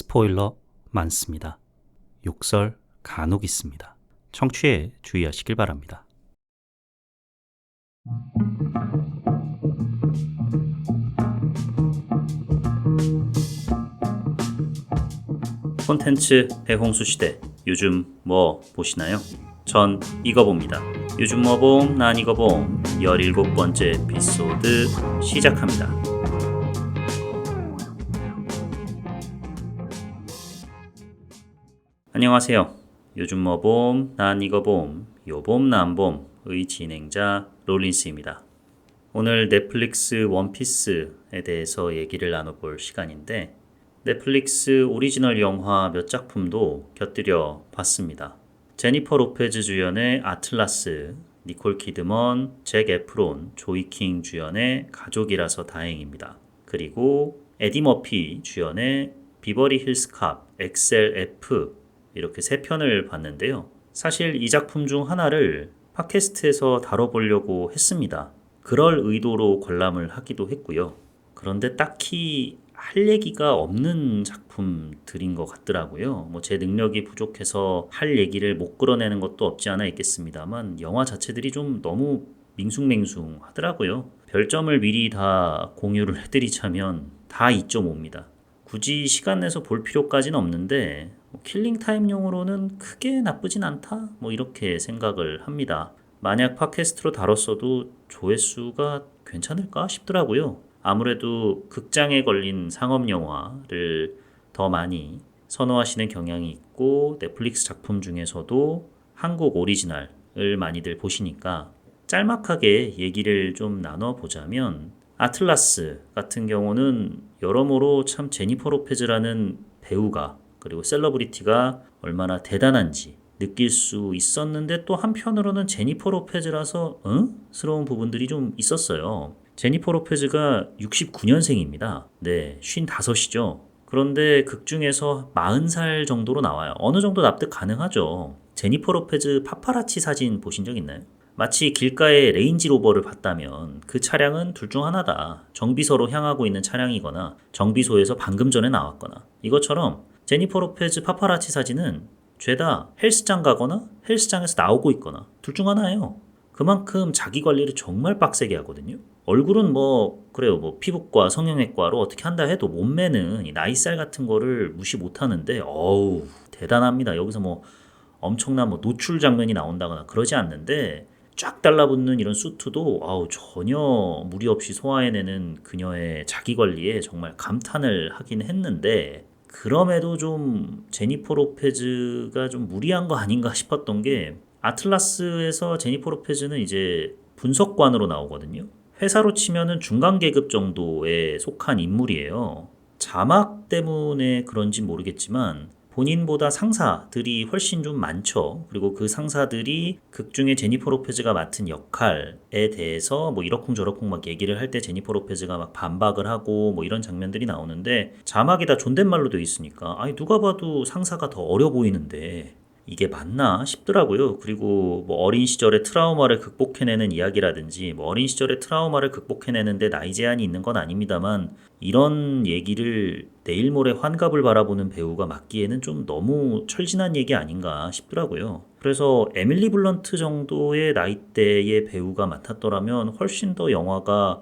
스포일러 많습니다. 욕설 간혹 있습니다. 청취에 주의하시길 바랍니다. 콘텐츠 대홍수 시대, 요즘 뭐 보시나요? 전 이거 봅니다. 요즘 뭐 봄, 난 이거 봄 17번째 에피소드 시작합니다. 안녕하세요. 요즘 뭐 봄, 난 이거 봄, 요봄 난 봄의 진행자 롤린스입니다. 오늘 넷플릭스 원피스에 대해서 얘기를 나눠볼 시간인데, 넷플릭스 오리지널 영화 몇 작품도 곁들여 봤습니다. 제니퍼 로페즈 주연의 아틀라스, 니콜 키드먼, 잭 에프론, 조이킹 주연의 가족이라서 다행입니다. 그리고 에디 머피 주연의 비버리 힐스 캅, XLF 이렇게 3편을 봤는데요. 사실 이 작품 중 하나를 팟캐스트에서 다뤄보려고 했습니다. 그럴 의도로 관람을 하기도 했고요. 그런데 딱히 할 얘기가 없는 작품들인 것 같더라고요. 제 능력이 부족해서 할 얘기를 못 끌어내는 것도 없지 않아 있겠습니다만, 영화 자체들이 좀 너무 밍숭맹숭하더라고요. 별점을 미리 다 공유를 해드리자면 다 2.5입니다. 굳이 시간 내서 볼 필요까지는 없는데 킬링타임용으로는 크게 나쁘진 않다? 이렇게 생각을 합니다. 만약 팟캐스트로 다뤘어도 조회수가 괜찮을까 싶더라고요. 아무래도 극장에 걸린 상업영화를 더 많이 선호하시는 경향이 있고, 넷플릭스 작품 중에서도 한국 오리지널을 많이들 보시니까 짤막하게 얘기를 좀 나눠보자면, 아틀라스 같은 경우는 여러모로 참 제니퍼 로페즈라는 배우가, 그리고 셀러브리티가 얼마나 대단한지 느낄 수 있었는데, 또 한편으로는 제니퍼 로페즈라서 스러운 부분들이 좀 있었어요. 제니퍼 로페즈가 69년생입니다. 네, 55이죠. 그런데 극 중에서 40살 정도로 나와요. 어느 정도 납득 가능하죠. 제니퍼 로페즈 파파라치 사진 보신 적 있나요? 마치 길가에 레인지로버를 봤다면 그 차량은 둘 중 하나다. 정비소로 향하고 있는 차량이거나 정비소에서 방금 전에 나왔거나. 이것처럼 제니퍼 로페즈 파파라치 사진은 죄다 헬스장 가거나 헬스장에서 나오고 있거나 둘 중 하나예요. 그만큼 자기 관리를 정말 빡세게 하거든요. 얼굴은 그래요. 피부과, 성형외과로 어떻게 한다 해도 몸매는 이 나이살 같은 거를 무시 못 하는데, 어우, 대단합니다. 여기서 엄청난 노출 장면이 나온다거나 그러지 않는데, 쫙 달라붙는 이런 수트도 전혀 무리 없이 소화해내는 그녀의 자기 관리에 정말 감탄을 하긴 했는데, 그럼에도 좀 제니퍼 로페즈가 좀 무리한 거 아닌가 싶었던 게, 아틀라스에서 제니퍼 로페즈는 이제 분석관으로 나오거든요. 회사로 치면은 중간 계급 정도에 속한 인물이에요. 자막 때문에 그런지 모르겠지만 본인보다 상사들이 훨씬 좀 많죠. 그리고 그 상사들이 극중에 제니퍼 로페즈가 맡은 역할에 대해서 이러쿵저러쿵 막 얘기를 할 때 제니퍼 로페즈가 막 반박을 하고 이런 장면들이 나오는데, 자막이 다 존댓말로 되어 있으니까 누가 봐도 상사가 더 어려 보이는데 이게 맞나 싶더라고요. 그리고 어린 시절의 트라우마를 극복해내는 이야기라든지, 어린 시절의 트라우마를 극복해내는데 나이 제한이 있는 건 아닙니다만, 이런 얘기를 내일 모레 환갑을 바라보는 배우가 맡기에는 좀 너무 철진한 얘기 아닌가 싶더라고요. 그래서 에밀리 블런트 정도의 나이대의 배우가 맡았더라면 훨씬 더 영화가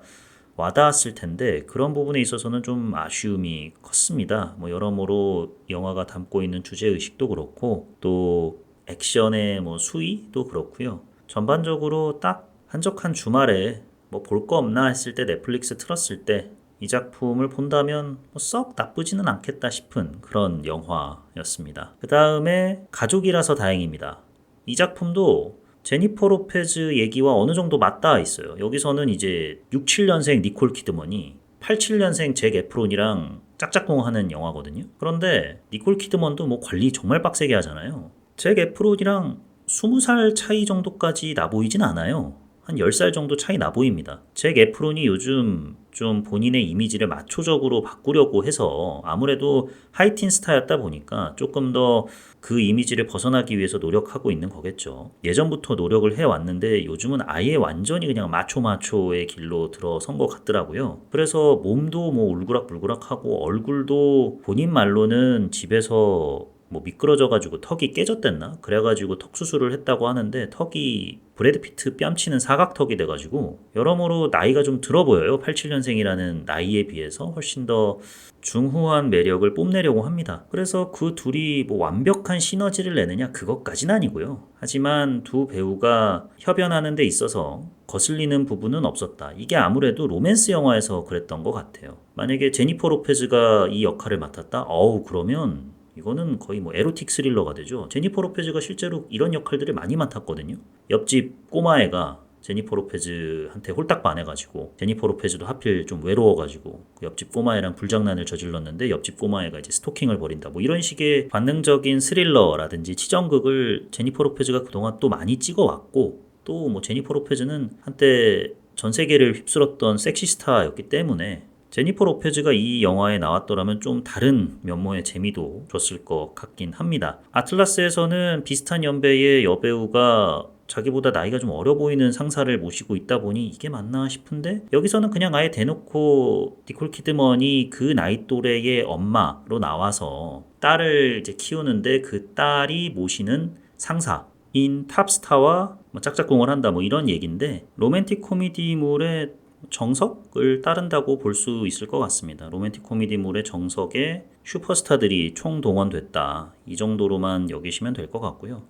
와닿았을 텐데, 그런 부분에 있어서는 좀 아쉬움이 컸습니다. 여러모로 영화가 담고 있는 주제의식도 그렇고, 또 액션의 수위도 그렇고요. 전반적으로 딱 한적한 주말에 볼 거 없나 했을 때 넷플릭스 틀었을 때 이 작품을 본다면 썩 나쁘지는 않겠다 싶은 그런 영화였습니다. 그 다음에 가족이라서 다행입니다. 이 작품도 제니퍼 로페즈 얘기와 어느 정도 맞닿아 있어요. 여기서는 이제 67년생 니콜 키드먼이 87년생 잭 에프론이랑 짝짝꿍하는 영화거든요. 그런데 니콜 키드먼도 관리 정말 빡세게 하잖아요. 잭 에프론이랑 20살 차이 정도까지 나 보이진 않아요. 한 10살 정도 차이 나 보입니다. 잭 에프론이 요즘 좀 본인의 이미지를 마초적으로 바꾸려고 해서 아무래도 하이틴 스타였다 보니까 조금 더 그 이미지를 벗어나기 위해서 노력하고 있는 거겠죠. 예전부터 노력을 해왔는데 요즘은 아예 완전히 그냥 마초의 길로 들어선 것 같더라고요. 그래서 몸도 뭐 울그락불그락하고 얼굴도 본인 말로는 집에서 뭐 미끄러져가지고 턱이 깨졌댔나? 그래가지고 턱 수술을 했다고 하는데 턱이 브래드 피트 뺨치는 사각턱이 돼가지고 여러모로 나이가 좀 들어 보여요. 87년생이라는 나이에 비해서 훨씬 더 중후한 매력을 뽐내려고 합니다. 그래서 그 둘이 뭐 완벽한 시너지를 내느냐 그것까진 아니고요. 하지만 두 배우가 협연하는 데 있어서 거슬리는 부분은 없었다. 이게 아무래도 로맨스 영화에서 그랬던 것 같아요. 만약에 제니퍼 로페즈가 이 역할을 맡았다? 그러면 이거는 거의 뭐 에로틱 스릴러가 되죠. 제니퍼 로페즈가 실제로 이런 역할들을 많이 맡았거든요. 옆집 꼬마애가 제니퍼 로페즈한테 홀딱 반해가지고 제니퍼 로페즈도 하필 좀 외로워가지고 그 옆집 꼬마애랑 불장난을 저질렀는데 옆집 꼬마애가 이제 스토킹을 벌인다. 뭐 이런 식의 관능적인 스릴러라든지 치정극을 제니퍼 로페즈가 그동안 또 많이 찍어왔고 또 뭐 제니퍼 로페즈는 한때 전 세계를 휩쓸었던 섹시스타였기 때문에 제니퍼 로페즈가 이 영화에 나왔더라면 좀 다른 면모의 재미도 줬을 것 같긴 합니다. 아틀라스에서는 비슷한 연배의 여배우가 자기보다 나이가 좀 어려 보이는 상사를 모시고 있다 보니 이게 맞나 싶은데 여기서는 그냥 아예 대놓고 니콜 키드먼이 그 나이 또래의 엄마로 나와서 딸을 이제 키우는데 그 딸이 모시는 상사인 탑스타와 뭐 짝짝꿍을 한다 뭐 이런 얘기인데 로맨틱 코미디물의 정석을 따른다고 볼 수 있을 것 같습니다. 로맨틱 코미디물의 정석에 슈퍼스타들이 총동원됐다. 이 정도로만 여기시면 될 것 같고요.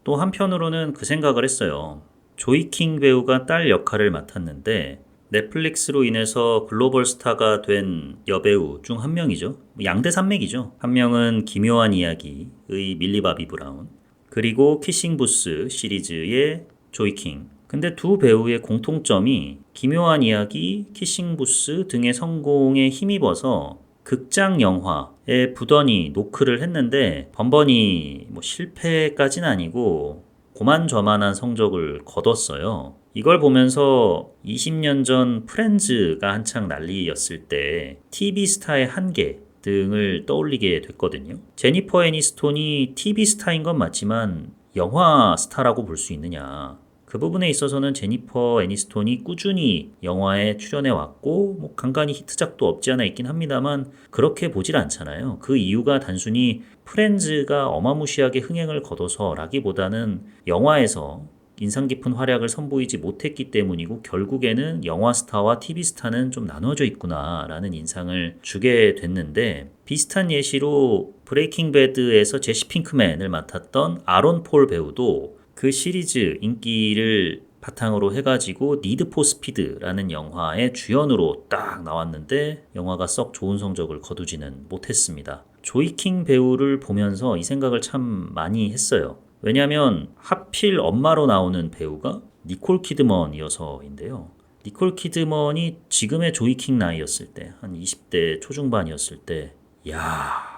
또 한편으로는 그 생각을 했어요. 조이킹 배우가 딸 역할을 맡았는데 넷플릭스로 인해서 글로벌 스타가 된 여배우 중 한 명이죠. 양대 산맥이죠. 한 명은 기묘한 이야기의 밀리 바비 브라운, 그리고 키싱 부스 시리즈의 조이킹. 근데 두 배우의 공통점이 기묘한 이야기, 키싱 부스 등의 성공에 힘입어서 극장 영화에 부단히 노크를 했는데 번번이 뭐 실패까지는 아니고 고만저만한 성적을 거뒀어요. 이걸 보면서 20년 전 프렌즈가 한창 난리였을 때 TV 스타의 한계 등을 떠올리게 됐거든요. 제니퍼 애니스톤이 TV 스타인 건 맞지만 영화 스타라고 볼 수 있느냐. 그 부분에 있어서는 제니퍼 애니스톤이 꾸준히 영화에 출연해왔고 뭐 간간히 히트작도 없지 않아 있긴 합니다만 그렇게 보질 않잖아요. 그 이유가 단순히 프렌즈가 어마무시하게 흥행을 거둬서라기보다는 영화에서 인상 깊은 활약을 선보이지 못했기 때문이고 결국에는 영화 스타와 TV 스타는 좀 나눠져 있구나라는 인상을 주게 됐는데 비슷한 예시로 브레이킹 배드에서 제시 핑크맨을 맡았던 아론 폴 배우도 그 시리즈 인기를 바탕으로 해가지고 니드 포 스피드라는 영화의 주연으로 딱 나왔는데 영화가 썩 좋은 성적을 거두지는 못했습니다. 조이킹 배우를 보면서 이 생각을 참 많이 했어요. 왜냐하면 하필 엄마로 나오는 배우가 니콜 키드먼이어서인데요. 니콜 키드먼이 지금의 조이킹 나이였을 때, 한 20대 초중반이었을 때,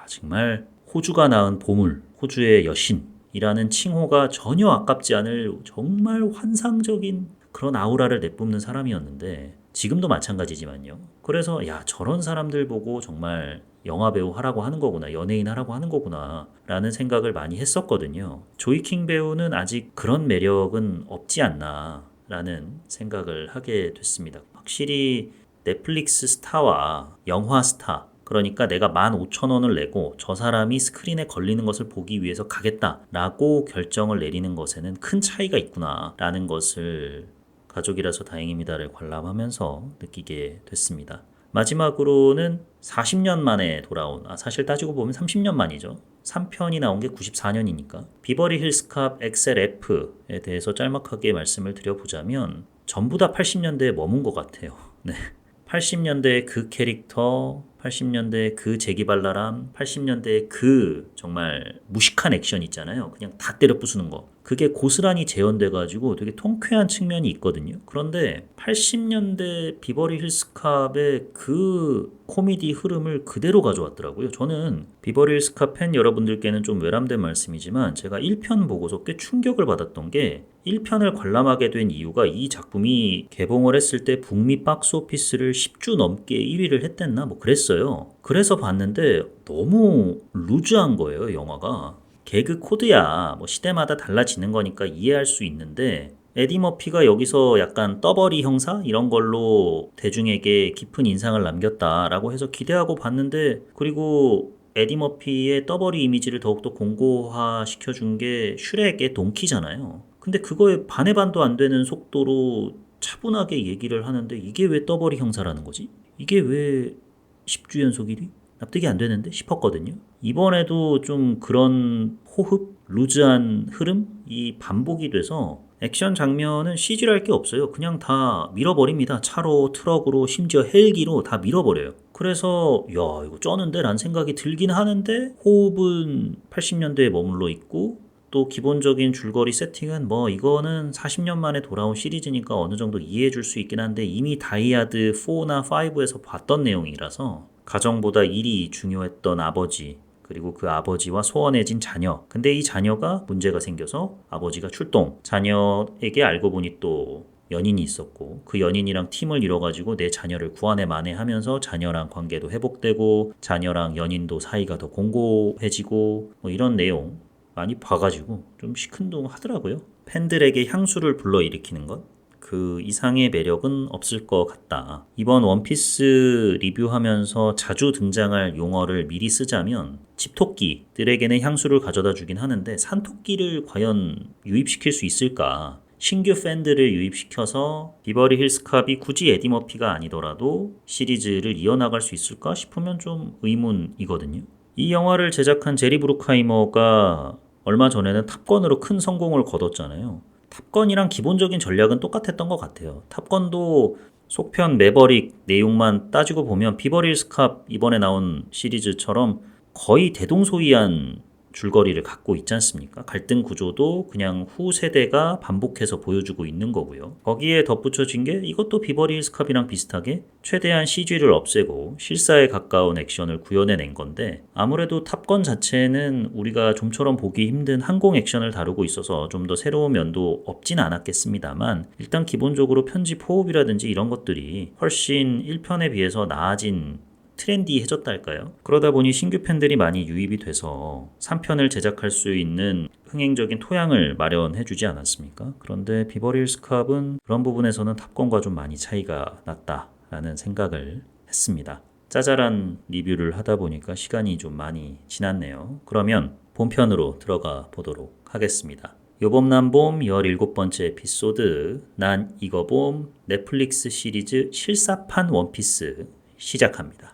정말 호주가 낳은 보물, 호주의 여신 이라는 칭호가 전혀 아깝지 않을 정말 환상적인 그런 아우라를 내뿜는 사람이었는데 지금도 마찬가지지만요. 그래서 저런 사람들 보고 정말 영화배우 하라고 하는 거구나, 연예인 하라고 하는 거구나 라는 생각을 많이 했었거든요. 조이킹 배우는 아직 그런 매력은 없지 않나 라는 생각을 하게 됐습니다. 확실히 넷플릭스 스타와 영화 스타, 그러니까 내가 15,000원을 내고 저 사람이 스크린에 걸리는 것을 보기 위해서 가겠다라고 결정을 내리는 것에는 큰 차이가 있구나라는 것을 가족이라서 다행입니다를 관람하면서 느끼게 됐습니다. 마지막으로는 40년 만에 돌아온, 사실 따지고 보면 30년 만이죠. 3편이 나온 게 94년이니까 비버리 힐스캅 XLF에 대해서 짤막하게 말씀을 드려보자면 전부 다 80년대에 머문 것 같아요. 네. 80년대의 그 캐릭터, 80년대 그 재기발랄함, 80년대 그 정말 무식한 액션 있잖아요. 그냥 다 때려 부수는 거. 그게 고스란히 재현돼가지고 되게 통쾌한 측면이 있거든요. 그런데 80년대 비버리 힐스캅의 그 코미디 흐름을 그대로 가져왔더라고요. 저는 비버리 힐스캅 팬 여러분들께는 좀 외람된 말씀이지만 제가 1편 보고서 꽤 충격을 받았던 게 1편을 관람하게 된 이유가 이 작품이 개봉을 했을 때 북미 박스 오피스를 10주 넘게 1위를 했댔나? 뭐 그랬어요. 그래서 봤는데 너무 루즈한 거예요, 영화가. 개그 코드야. 뭐 시대마다 달라지는 거니까 이해할 수 있는데 에디 머피가 여기서 약간 떠벌이 형사 이런 걸로 대중에게 깊은 인상을 남겼다라고 해서 기대하고 봤는데, 그리고 에디 머피의 떠벌이 이미지를 더욱더 공고화 시켜준 게 슈렉의 동키잖아요. 근데 그거에 반의 반도 안 되는 속도로 차분하게 얘기를 하는데 이게 왜 떠벌이 형사라는 거지? 이게 왜 10주 연속 1위? 납득이 안 되는데 싶었거든요. 이번에도 좀 그런 호흡, 루즈한 흐름이 반복이 돼서 액션 장면은 CG를 할 게 없어요. 그냥 다 밀어버립니다. 차로, 트럭으로, 심지어 헬기로 다 밀어버려요. 그래서 야 이거 쩌는데 라는 생각이 들긴 하는데, 호흡은 80년대에 머물러 있고 또 기본적인 줄거리 세팅은 뭐 이거는 40년 만에 돌아온 시리즈니까 어느 정도 이해해 줄 수 있긴 한데, 이미 다이아드 4나 5에서 봤던 내용이라서 가정보다 일이 중요했던 아버지, 그리고 그 아버지와 소원해진 자녀. 근데 이 자녀가 문제가 생겨서 아버지가 출동. 자녀에게 알고 보니 또 연인이 있었고, 그 연인이랑 팀을 이뤄가지고 내 자녀를 구하네 마네 하면서 자녀랑 관계도 회복되고 자녀랑 연인도 사이가 더 공고해지고 뭐 이런 내용 많이 봐가지고 좀 시큰둥하더라고요. 팬들에게 향수를 불러일으키는 것? 그 이상의 매력은 없을 것 같다. 이번 원피스 리뷰하면서 자주 등장할 용어를 미리 쓰자면, 집토끼들에게는 향수를 가져다 주긴 하는데 산토끼를 과연 유입시킬 수 있을까? 신규 팬들을 유입시켜서 비버리 힐스캅이 굳이 에디 머피가 아니더라도 시리즈를 이어나갈 수 있을까 싶으면 좀 의문이거든요. 이 영화를 제작한 제리 브루카이머가 얼마 전에는 탑건으로 큰 성공을 거뒀잖아요. 탑건이랑 기본적인 전략은 똑같았던 것 같아요. 탑건도 속편 매버릭 내용만 따지고 보면 비버리 힐스캅 이번에 나온 시리즈처럼 거의 대동소이한 줄거리를 갖고 있지 않습니까? 갈등 구조도 그냥 후 세대가 반복해서 보여주고 있는 거고요. 거기에 덧붙여진 게 이것도 비버리 힐스캅이랑 비슷하게 최대한 CG를 없애고 실사에 가까운 액션을 구현해낸 건데, 아무래도 탑건 자체는 우리가 좀처럼 보기 힘든 항공 액션을 다루고 있어서 좀 더 새로운 면도 없진 않았겠습니다만, 일단 기본적으로 편집 호흡이라든지 이런 것들이 훨씬 1편에 비해서 나아진, 트렌디해졌달까요? 그러다 보니 신규 팬들이 많이 유입이 돼서 3편을 제작할 수 있는 흥행적인 토양을 마련해주지 않았습니까? 그런데 비버리 힐스캅은 그런 부분에서는 탑건과 좀 많이 차이가 났다라는 생각을 했습니다. 짜잘한 리뷰를 하다 보니까 시간이 좀 많이 지났네요. 그러면 본편으로 들어가 보도록 하겠습니다. 요봄남봄 17번째 에피소드, 난 이거 봄 넷플릭스 시리즈 실사판 원피스 시작합니다.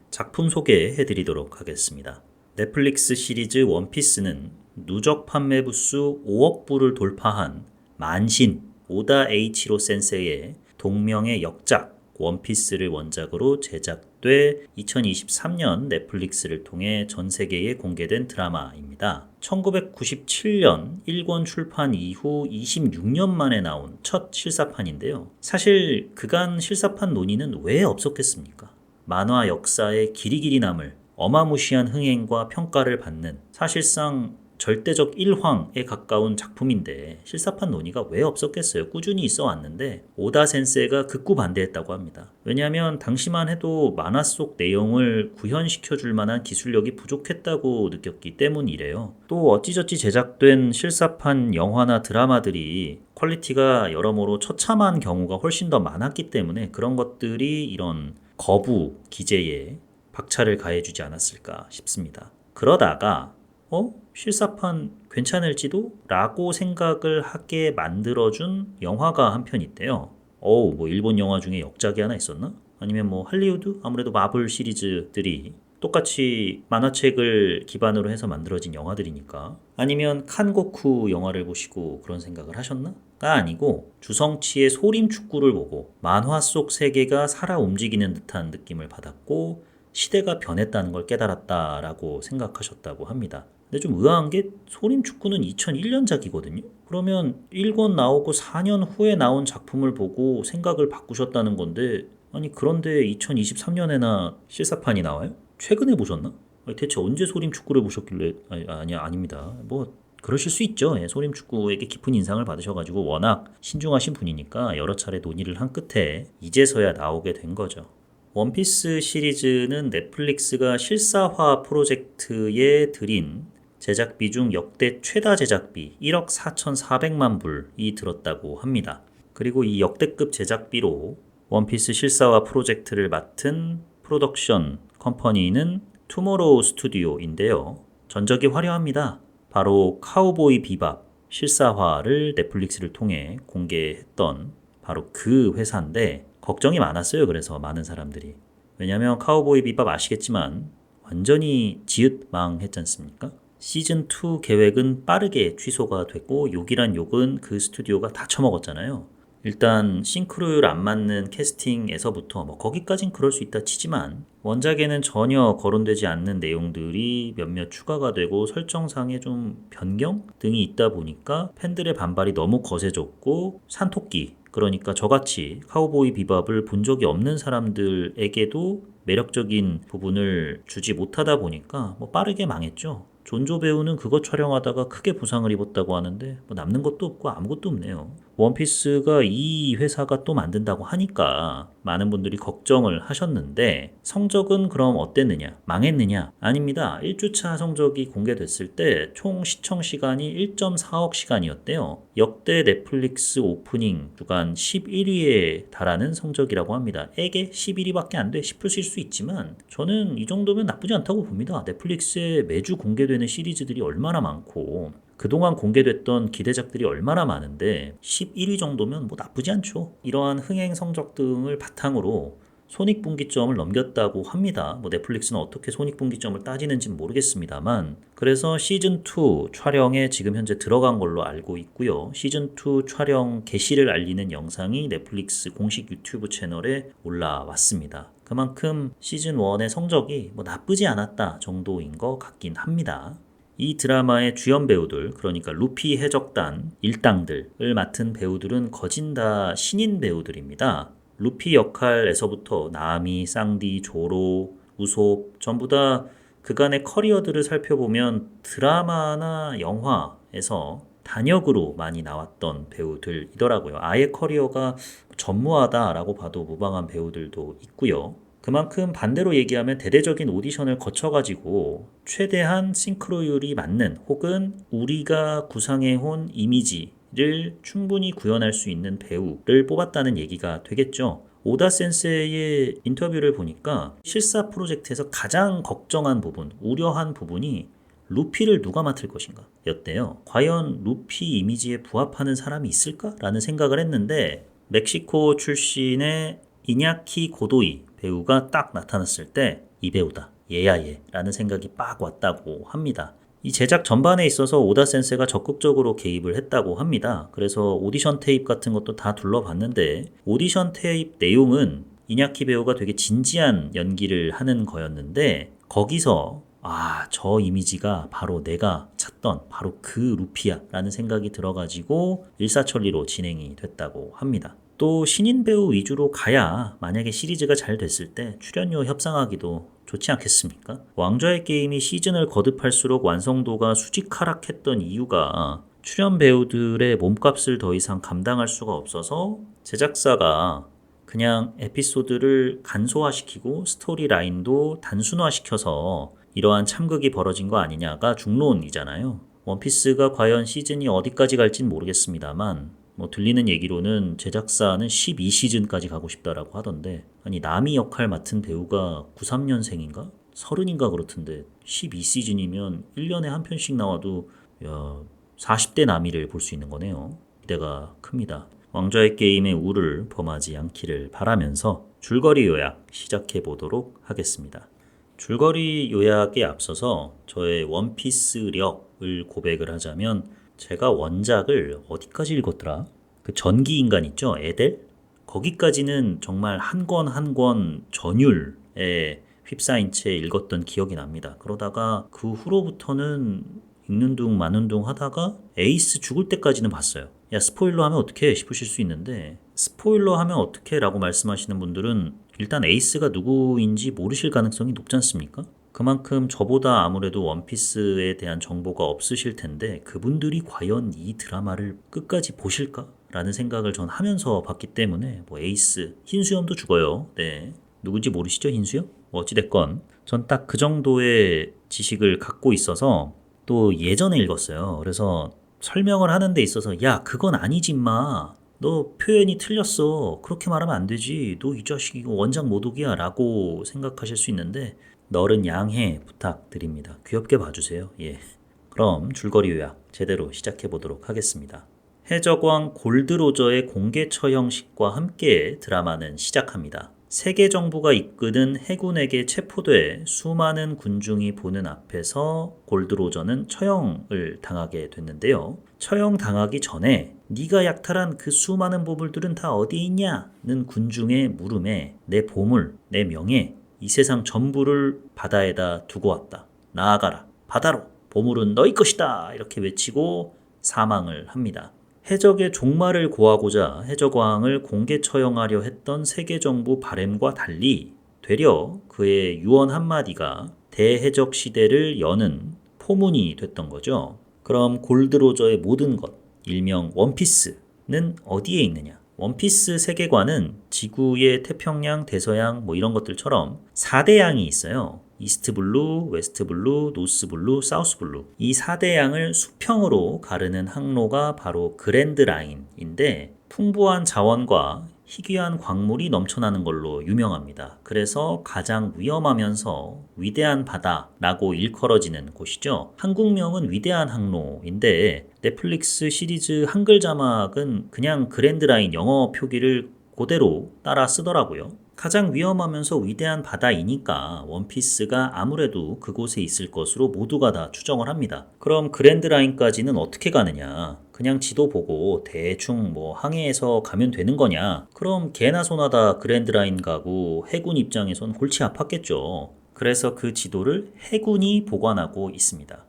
작품 소개해 드리도록 하겠습니다. 넷플릭스 시리즈 원피스는 누적 판매 부수 5억 부를 돌파한 만신 오다 에이치로 센세이의 동명의 역작 원피스를 원작으로 제작돼 2023년 넷플릭스를 통해 전 세계에 공개된 드라마입니다. 1997년 1권 출판 이후 26년 만에 나온 첫 실사판인데요. 사실 그간 실사판 논의는 왜 없었겠습니까? 만화 역사에 길이길이 남을 어마무시한 흥행과 평가를 받는, 사실상 절대적 일황에 가까운 작품인데 실사판 논의가 왜 없었겠어요? 꾸준히 있어 왔는데 오다 센세가 극구 반대했다고 합니다. 왜냐하면 당시만 해도 만화 속 내용을 구현시켜 줄 만한 기술력이 부족했다고 느꼈기 때문이래요. 또 어찌저찌 제작된 실사판 영화나 드라마들이 퀄리티가 여러모로 처참한 경우가 훨씬 더 많았기 때문에 그런 것들이 이런 거부 기제에 박차를 가해주지 않았을까 싶습니다. 그러다가 실사판 괜찮을지도? 라고 생각을 하게 만들어준 영화가 한 편 있대요. 뭐 일본 영화 중에 역작이 하나 있었나? 아니면 뭐 할리우드? 아무래도 마블 시리즈들이 똑같이 만화책을 기반으로 해서 만들어진 영화들이니까. 아니면 칸고쿠 영화를 보시고 그런 생각을 하셨나? 가 아니고 주성치의 소림 축구를 보고 만화 속 세계가 살아 움직이는 듯한 느낌을 받았고 시대가 변했다는 걸 깨달았다라고 생각하셨다고 합니다. 근데 좀 의아한 게 소림 축구는 2001년작이거든요. 그러면 1권 나오고 4년 후에 나온 작품을 보고 생각을 바꾸셨다는 건데, 아니 그런데 2023년에나 실사판이 나와요? 최근에 보셨나? 아니, 대체 언제 소림 축구를 보셨길래? 아닙니다. 뭐 그러실 수 있죠. 예, 소림축구에게 깊은 인상을 받으셔가지고 워낙 신중하신 분이니까 여러 차례 논의를 한 끝에 이제서야 나오게 된 거죠. 원피스 시리즈는 넷플릭스가 실사화 프로젝트에 들인 제작비 중 역대 최다 제작비 1억 4,400만 불이 들었다고 합니다. 그리고 이 역대급 제작비로 원피스 실사화 프로젝트를 맡은 프로덕션 컴퍼니는 투모로우 스튜디오인데요. 전적이 화려합니다. 바로 카우보이 비밥 실사화를 넷플릭스를 통해 공개했던 바로 그 회사인데 걱정이 많았어요. 그래서 많은 사람들이. 왜냐하면 카우보이 비밥 아시겠지만 완전히 지읒망했지 않습니까? 시즌2 계획은 빠르게 취소가 됐고 욕이란 욕은 그 스튜디오가 다 처먹었잖아요. 일단 싱크로율 안 맞는 캐스팅에서부터 거기까진 그럴 수 있다 치지만 원작에는 전혀 거론되지 않는 내용들이 몇몇 추가가 되고 설정상의 좀 변경 등이 있다 보니까 팬들의 반발이 너무 거세졌고 산토끼 그러니까 저같이 카우보이 비밥을 본 적이 없는 사람들에게도 매력적인 부분을 주지 못하다 보니까 빠르게 망했죠. 존조 배우는 그거 촬영하다가 크게 부상을 입었다고 하는데 남는 것도 없고 아무것도 없네요. 원피스가 이 회사가 또 만든다고 하니까 많은 분들이 걱정을 하셨는데 성적은 그럼 어땠느냐? 망했느냐? 아닙니다. 1주차 성적이 공개됐을 때 총 시청 시간이 1.4억 시간이었대요. 역대 넷플릭스 오프닝 주간 11위에 달하는 성적이라고 합니다. 에게 11위밖에 안 돼 싶으실 수 있지만 저는 이 정도면 나쁘지 않다고 봅니다. 넷플릭스에 매주 공개되는 시리즈들이 얼마나 많고 그동안 공개됐던 기대작들이 얼마나 많은데 11위 정도면 나쁘지 않죠. 이러한 흥행 성적 등을 바탕으로 손익분기점을 넘겼다고 합니다. 넷플릭스는 어떻게 손익분기점을 따지는지는 모르겠습니다만 그래서 시즌2 촬영에 지금 현재 들어간 걸로 알고 있고요. 시즌2 촬영 개시를 알리는 영상이 넷플릭스 공식 유튜브 채널에 올라왔습니다. 그만큼 시즌1의 성적이 나쁘지 않았다 정도인 것 같긴 합니다. 이 드라마의 주연 배우들, 그러니까 루피 해적단 일당들을 맡은 배우들은 거진 다 신인 배우들입니다. 루피 역할에서부터 나미, 쌍디, 조로, 우솝 전부 다 그간의 커리어들을 살펴보면 드라마나 영화에서 단역으로 많이 나왔던 배우들이더라고요. 아예 커리어가 전무하다라고 봐도 무방한 배우들도 있고요. 그만큼 반대로 얘기하면 대대적인 오디션을 거쳐가지고 최대한 싱크로율이 맞는 혹은 우리가 구상해온 이미지를 충분히 구현할 수 있는 배우를 뽑았다는 얘기가 되겠죠. 오다 센세이의 인터뷰를 보니까 실사 프로젝트에서 가장 걱정한 부분, 우려한 부분이 루피를 누가 맡을 것인가 였대요. 과연 루피 이미지에 부합하는 사람이 있을까? 라는 생각을 했는데 멕시코 출신의 이냐키 고도이 배우가 딱 나타났을 때 이 배우다, 얘야 얘 라는 생각이 빡 왔다고 합니다. 이 제작 전반에 있어서 오다 센세가 적극적으로 개입을 했다고 합니다. 그래서 오디션 테이프 같은 것도 다 둘러봤는데 오디션 테이프 내용은 이냐키 배우가 되게 진지한 연기를 하는 거였는데 거기서 저 이미지가 바로 내가 찾던 바로 그 루피야 라는 생각이 들어가지고 일사천리로 진행이 됐다고 합니다. 또 신인 배우 위주로 가야 만약에 시리즈가 잘 됐을 때 출연료 협상하기도 좋지 않겠습니까? 왕좌의 게임이 시즌을 거듭할수록 완성도가 수직 하락했던 이유가 출연 배우들의 몸값을 더 이상 감당할 수가 없어서 제작사가 그냥 에피소드를 간소화시키고 스토리 라인도 단순화시켜서 이러한 참극이 벌어진 거 아니냐가 중론이잖아요. 원피스가 과연 시즌이 어디까지 갈진 모르겠습니다만 들리는 얘기로는 제작사는 12시즌까지 가고 싶다라고 하던데 아니 나미 역할 맡은 배우가 93년생인가? 30인가 그렇던데 12시즌이면 1년에 한 편씩 나와도 40대 나미를 볼 수 있는 거네요. 기대가 큽니다. 왕좌의 게임의 우를 범하지 않기를 바라면서 줄거리 요약 시작해 보도록 하겠습니다. 줄거리 요약에 앞서서 저의 원피스력을 고백을 하자면 제가 원작을 어디까지 읽었더라? 그 전기인간 있죠? 에델? 거기까지는 정말 한 권 한 권 전율에 휩싸인 채 읽었던 기억이 납니다. 그러다가 그 후로부터는 읽는 둥 마는 둥 하다가 에이스 죽을 때까지는 봤어요. 야 스포일러 하면 어떡해 싶으실 수 있는데 스포일러 하면 어떡해 라고 말씀하시는 분들은 일단 에이스가 누구인지 모르실 가능성이 높지 않습니까? 그만큼 저보다 아무래도 원피스에 대한 정보가 없으실 텐데 그분들이 과연 이 드라마를 끝까지 보실까? 라는 생각을 전 하면서 봤기 때문에 뭐 에이스, 흰수염도 죽어요. 네. 누군지 모르시죠? 흰수염? 뭐 어찌됐건 전 딱 그 정도의 지식을 갖고 있어서 또 예전에 읽었어요. 그래서 설명을 하는 데 있어서 야 그건 아니지 마. 너 표현이 틀렸어. 그렇게 말하면 안 되지. 너 이 자식 이거 원작 모독이야 라고 생각하실 수 있는데 너른 양해 부탁드립니다. 귀엽게 봐주세요. 예. 그럼 줄거리 요약 제대로 시작해 보도록 하겠습니다. 해적왕 골드로저의 공개 처형식과 함께 드라마는 시작합니다. 세계 정부가 이끄는 해군에게 체포돼 수많은 군중이 보는 앞에서 골드로저는 처형을 당하게 됐는데요. 처형당하기 전에 네가 약탈한 그 수많은 보물들은 다 어디에 있냐는 군중의 물음에 내 보물, 내 명예, 이 세상 전부를 바다에다 두고 왔다. 나아가라. 바다로. 보물은 너희 것이다. 이렇게 외치고 사망을 합니다. 해적의 종말을 고하고자 해적왕을 공개 처형하려 했던 세계정부 바램과 달리 되려 그의 유언 한마디가 대해적 시대를 여는 포문이 됐던 거죠. 그럼 골드로저의 모든 것, 일명 원피스는 어디에 있느냐? 원피스 세계관은 지구의 태평양, 대서양 뭐 이런 것들처럼 4대 양이 있어요. 이스트 블루, 웨스트 블루, 노스 블루, 사우스 블루. 이 4대 양을 수평으로 가르는 항로가 바로 그랜드 라인인데 풍부한 자원과 희귀한 광물이 넘쳐나는 걸로 유명합니다. 그래서 가장 위험하면서 위대한 바다라고 일컬어지는 곳이죠. 한국명은 위대한 항로인데 넷플릭스 시리즈 한글 자막은 그냥 그랜드 라인 영어 표기를 그대로 따라 쓰더라고요. 가장 위험하면서 위대한 바다이니까 원피스가 아무래도 그곳에 있을 것으로 모두가 다 추정을 합니다. 그럼 그랜드 라인까지는 어떻게 가느냐? 그냥 지도 보고 대충 뭐 항해해서 가면 되는 거냐? 그럼 개나 소나 다 그랜드 라인 가고 해군 입장에선 골치 아팠겠죠. 그래서 그 지도를 해군이 보관하고 있습니다.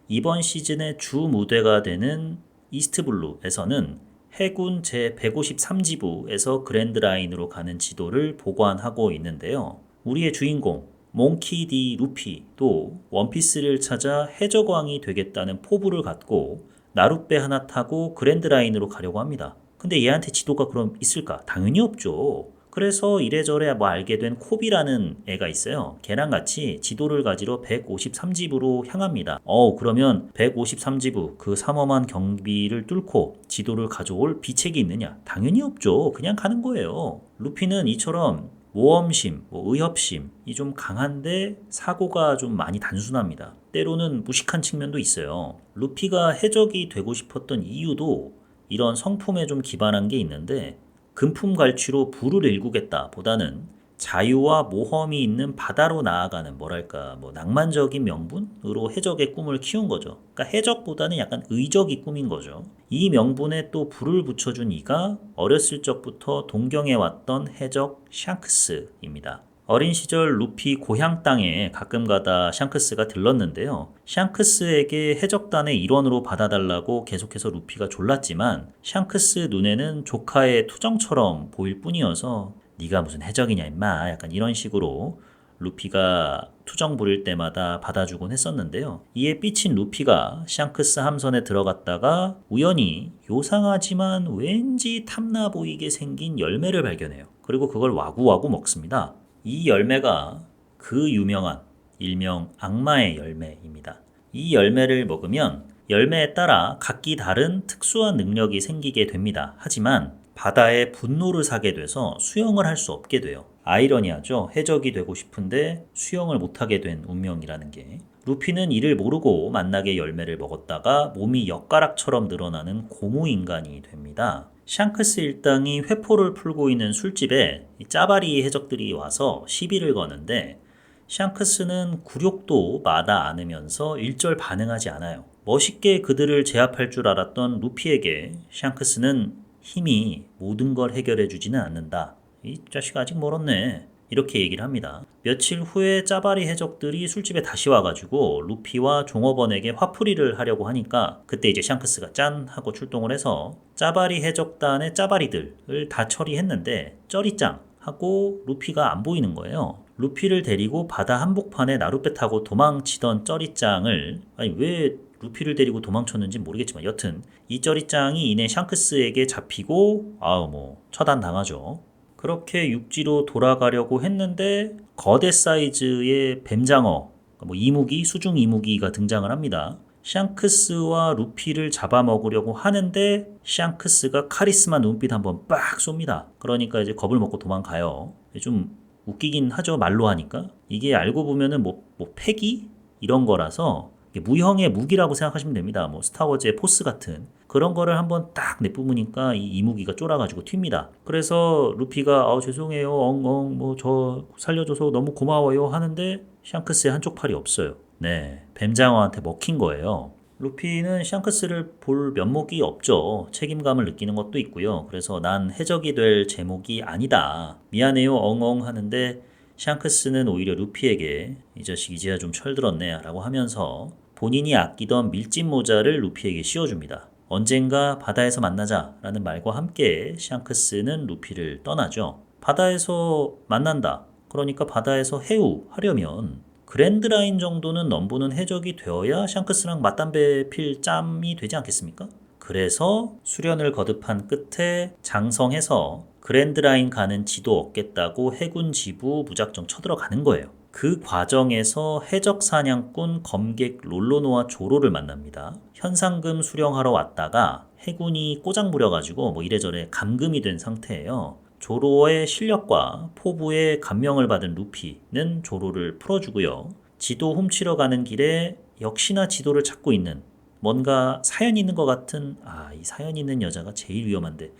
이번 시즌의 주 무대가 되는 이스트블루에서는 해군 제153지부에서 그랜드라인으로 가는 지도를 보관하고 있는데요. 우리의 주인공 몽키 D. 루피도 원피스를 찾아 해적왕이 되겠다는 포부를 갖고 나룻배 하나 타고 그랜드라인으로 가려고 합니다. 근데 얘한테 지도가 그럼 있을까? 당연히 없죠. 그래서 이래저래 뭐 알게 된 코비라는 애가 있어요. 걔랑 같이 지도를 가지러 153지부로 향합니다. 그러면 153지부 그 삼엄한 경비를 뚫고 지도를 가져올 비책이 있느냐? 당연히 없죠. 그냥 가는 거예요. 루피는 이처럼 모험심, 의협심이 좀 강한데 사고가 좀 많이 단순합니다. 때로는 무식한 측면도 있어요. 루피가 해적이 되고 싶었던 이유도 이런 성품에 좀 기반한 게 있는데 금품갈취로 부를 일구겠다 보다는 자유와 모험이 있는 바다로 나아가는 낭만적인 명분으로 해적의 꿈을 키운 거죠. 그러니까 해적보다는 약간 의적이 꿈인 거죠. 이 명분에 또 불을 붙여준 이가 어렸을 적부터 동경해왔던 해적 샹크스입니다. 어린 시절 루피 고향 땅에 가끔가다 샹크스가 들렀는데요. 샹크스에게 해적단의 일원으로 받아달라고 계속해서 루피가 졸랐지만 샹크스 눈에는 조카의 투정처럼 보일 뿐이어서 네가 무슨 해적이냐 임마 약간 이런 식으로 루피가 투정 부릴 때마다 받아주곤 했었는데요. 이에 삐친 루피가 샹크스 함선에 들어갔다가 우연히 요상하지만 왠지 탐나 보이게 생긴 열매를 발견해요. 그리고 그걸 와구와구 먹습니다. 이 열매가 그 유명한 일명 악마의 열매입니다. 이 열매를 먹으면 열매에 따라 각기 다른 특수한 능력이 생기게 됩니다. 하지만 바다에 분노를 사게 돼서 수영을 할 수 없게 돼요. 아이러니하죠. 해적이 되고 싶은데 수영을 못하게 된 운명이라는 게. 루피는 이를 모르고 만나게 열매를 먹었다가 몸이 엿가락처럼 늘어나는 고무인간이 됩니다. 샹크스 일당이 회포를 풀고 있는 술집에 짜바리 해적들이 와서 시비를 거는데 샹크스는 굴욕도 마다 않으면서 일절 반응하지 않아요. 멋있게 그들을 제압할 줄 알았던 루피에게 샹크스는 힘이 모든 걸 해결해 주지는 않는다. 이 자식 아직 멀었네. 이렇게 얘기를 합니다. 며칠 후에 짜바리 해적들이 술집에 다시 와가지고 루피와 종업원에게 화풀이를 하려고 하니까 그때 이제 샹크스가 짠 하고 출동을 해서 짜바리 해적단의 짜바리들을 다 처리했는데 쩌리짱 하고 루피가 안 보이는 거예요. 루피를 데리고 바다 한복판에 나룻배 타고 도망치던 쩌리짱을, 아니 왜 루피를 데리고 도망쳤는지 모르겠지만 여튼 이 쩌리짱이 이내 샹크스에게 잡히고 처단 당하죠. 그렇게 육지로 돌아가려고 했는데 거대 사이즈의 뱀장어, 이무기, 수중 이무기가 등장을 합니다. 샹크스와 루피를 잡아먹으려고 하는데 샹크스가 카리스마 눈빛 한번 빡 쏩니다. 그러니까 이제 겁을 먹고 도망가요. 좀 웃기긴 하죠, 말로 하니까. 이게 알고 보면은 패기? 이런 거라서 무형의 무기라고 생각하시면 됩니다. 스타워즈의 포스 같은 그런 거를 한번 딱 내뿜으니까 이 이무기가 쫄아가지고 튑니다. 그래서 루피가 죄송해요, 엉엉 저 살려줘서 너무 고마워요 하는데 샹크스의 한쪽 팔이 없어요. 네, 뱀장어한테 먹힌 거예요. 루피는 샹크스를 볼 면목이 없죠. 책임감을 느끼는 것도 있고요. 그래서 난 해적이 될 제목이 아니다. 미안해요, 엉엉 하는데 샹크스는 오히려 루피에게 이 자식 이제야 좀 철들었네 라고 하면서 본인이 아끼던 밀짚 모자를 루피에게 씌워줍니다. 언젠가 바다에서 만나자 라는 말과 함께 샹크스는 루피를 떠나죠. 바다에서 만난다. 그러니까 바다에서 해우하려면 그랜드라인 정도는 넘보는 해적이 되어야 샹크스랑 맞담배 필 짬이 되지 않겠습니까? 그래서 수련을 거듭한 끝에 장성해서 그랜드라인 가는 지도 얻겠다고 해군 지부 무작정 쳐들어가는 거예요. 그 과정에서 해적 사냥꾼 검객 롤로노와 조로를 만납니다. 현상금 수령하러 왔다가 해군이 꼬장 부려가지고 이래저래 감금이 된 상태예요. 조로의 실력과 포부의 감명을 받은 루피는 조로를 풀어주고요. 지도 훔치러 가는 길에 역시나 지도를 찾고 있는 뭔가 사연이 있는 것 같은 이 사연 있는 여자가 제일 위험한데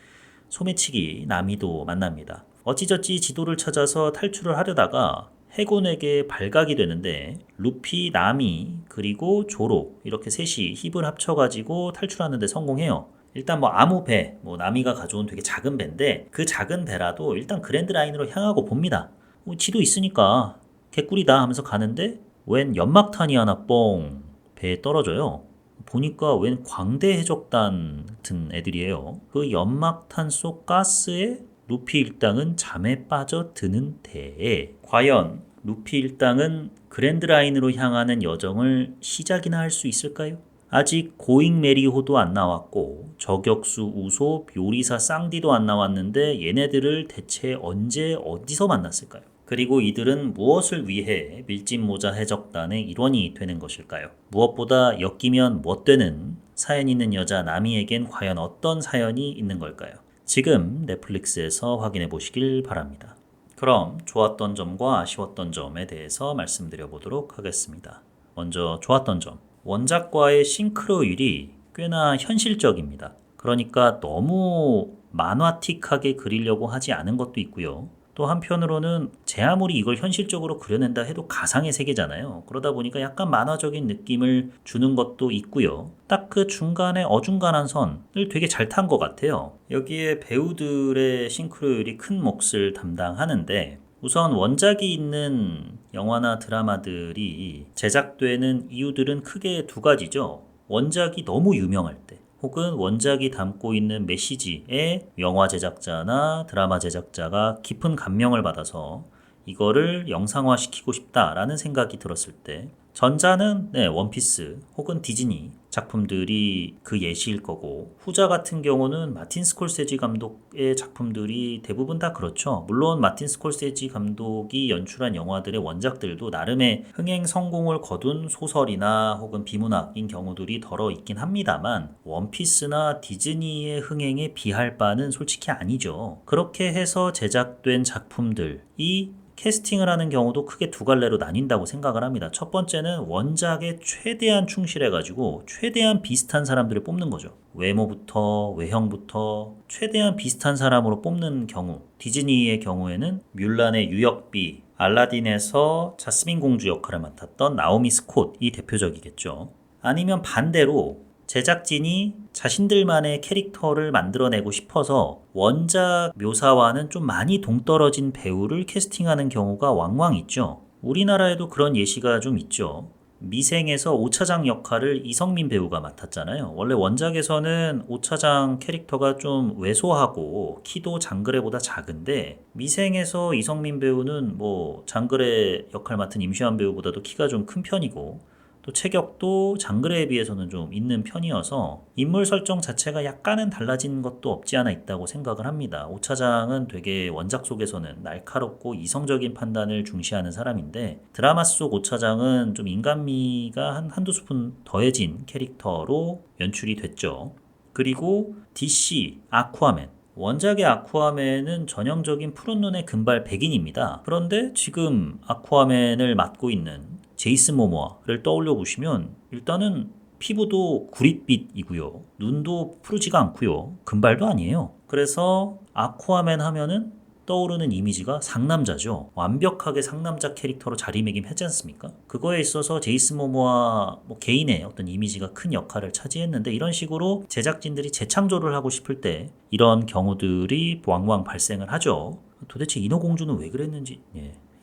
소매치기 나미도 만납니다. 어찌저찌 지도를 찾아서 탈출을 하려다가 해군에게 발각이 되는데 루피, 나미, 그리고 조로 이렇게 셋이 힘을 합쳐가지고 탈출하는 데 성공해요. 일단 아무 배, 나미가 가져온 되게 작은 배인데 그 작은 배라도 일단 그랜드라인으로 향하고 봅니다. 지도 있으니까 개꿀이다 하면서 가는데 웬 연막탄이 하나 뻥 배에 떨어져요. 보니까 웬 광대 해적단 같은 애들이에요. 그 연막탄 속 가스에 루피 일당은 잠에 빠져 드는 데에 과연 루피 일당은 그랜드라인으로 향하는 여정을 시작이나 할 수 있을까요? 아직 고잉 메리호도 안 나왔고 저격수 우소 요리사 쌍디도 안 나왔는데 얘네들을 대체 언제 어디서 만났을까요? 그리고 이들은 무엇을 위해 밀짚 모자 해적단의 일원이 되는 것일까요? 무엇보다 엮이면 못되는 사연 있는 여자 나미에겐 과연 어떤 사연이 있는 걸까요? 지금 넷플릭스에서 확인해 보시길 바랍니다. 그럼 좋았던 점과 아쉬웠던 점에 대해서 말씀드려 보도록 하겠습니다. 먼저 좋았던 점. 원작과의 싱크로율이 꽤나 현실적입니다. 그러니까 너무 만화틱하게 그리려고 하지 않은 것도 있고요. 또 한편으로는 제 아무리 이걸 현실적으로 그려낸다 해도 가상의 세계잖아요. 그러다 보니까 약간 만화적인 느낌을 주는 것도 있고요. 딱 그 중간에 어중간한 선을 되게 잘 탄 것 같아요. 여기에 배우들의 싱크로율이 큰 몫을 담당하는데 우선 원작이 있는 영화나 드라마들이 제작되는 이유들은 크게 두 가지죠. 원작이 너무 유명할 때 혹은 원작이 담고 있는 메시지에 영화 제작자나 드라마 제작자가 깊은 감명을 받아서 이거를 영상화시키고 싶다라는 생각이 들었을 때 전자는 원피스 혹은 디즈니 작품들이 그 예시일 거고 후자 같은 경우는 마틴 스콜세지 감독의 작품들이 대부분 다 그렇죠. 물론 마틴 스콜세지 감독이 연출한 영화들의 원작들도 나름의 흥행 성공을 거둔 소설이나 혹은 비문학인 경우들이 덜어 있긴 합니다만 원피스나 디즈니의 흥행에 비할 바는 솔직히 아니죠. 그렇게 해서 제작된 작품들이 캐스팅을 하는 경우도 크게 두 갈래로 나뉜다고 생각을 합니다. 첫 번째는 원작에 최대한 충실해가지고 최대한 비슷한 사람들을 뽑는 거죠. 외모부터 외형부터 최대한 비슷한 사람으로 뽑는 경우 디즈니의 경우에는 뮬란의 유역비, 알라딘에서 자스민 공주 역할을 맡았던 나오미 스콧이 대표적이겠죠. 아니면 반대로 제작진이 자신들만의 캐릭터를 만들어내고 싶어서 원작 묘사와는 좀 많이 동떨어진 배우를 캐스팅하는 경우가 왕왕 있죠. 우리나라에도 그런 예시가 좀 있죠. 미생에서 오차장 역할을 이성민 배우가 맡았잖아요. 원래 원작에서는 오차장 캐릭터가 좀 왜소하고 키도 장그래보다 작은데 미생에서 이성민 배우는 뭐 장그래 역할 맡은 임시완 배우보다도 키가 좀 큰 편이고 또 체격도 장그래에 비해서는 좀 있는 편이어서 인물 설정 자체가 약간은 달라진 것도 없지 않아 있다고 생각을 합니다. 오차장은 되게 원작 속에서는 날카롭고 이성적인 판단을 중시하는 사람인데 드라마 속 오차장은 좀 인간미가 한두 스푼 더해진 캐릭터로 연출이 됐죠. 그리고 DC 아쿠아맨 원작의 아쿠아맨은 전형적인 푸른 눈의 금발 백인입니다. 그런데 지금 아쿠아맨을 맡고 있는 제이슨 모모아를 떠올려 보시면 일단은 피부도 구릿빛이고요. 눈도 푸르지가 않고요. 금발도 아니에요. 그래서 아쿠아맨 하면은 떠오르는 이미지가 상남자죠. 완벽하게 상남자 캐릭터로 자리매김하지 않습니까? 그거에 있어서 제이슨 모모아 개인의 어떤 이미지가 큰 역할을 차지했는데 이런 식으로 제작진들이 재창조를 하고 싶을 때 이런 경우들이 왕왕 발생을 하죠. 도대체 인어공주는 왜 그랬는지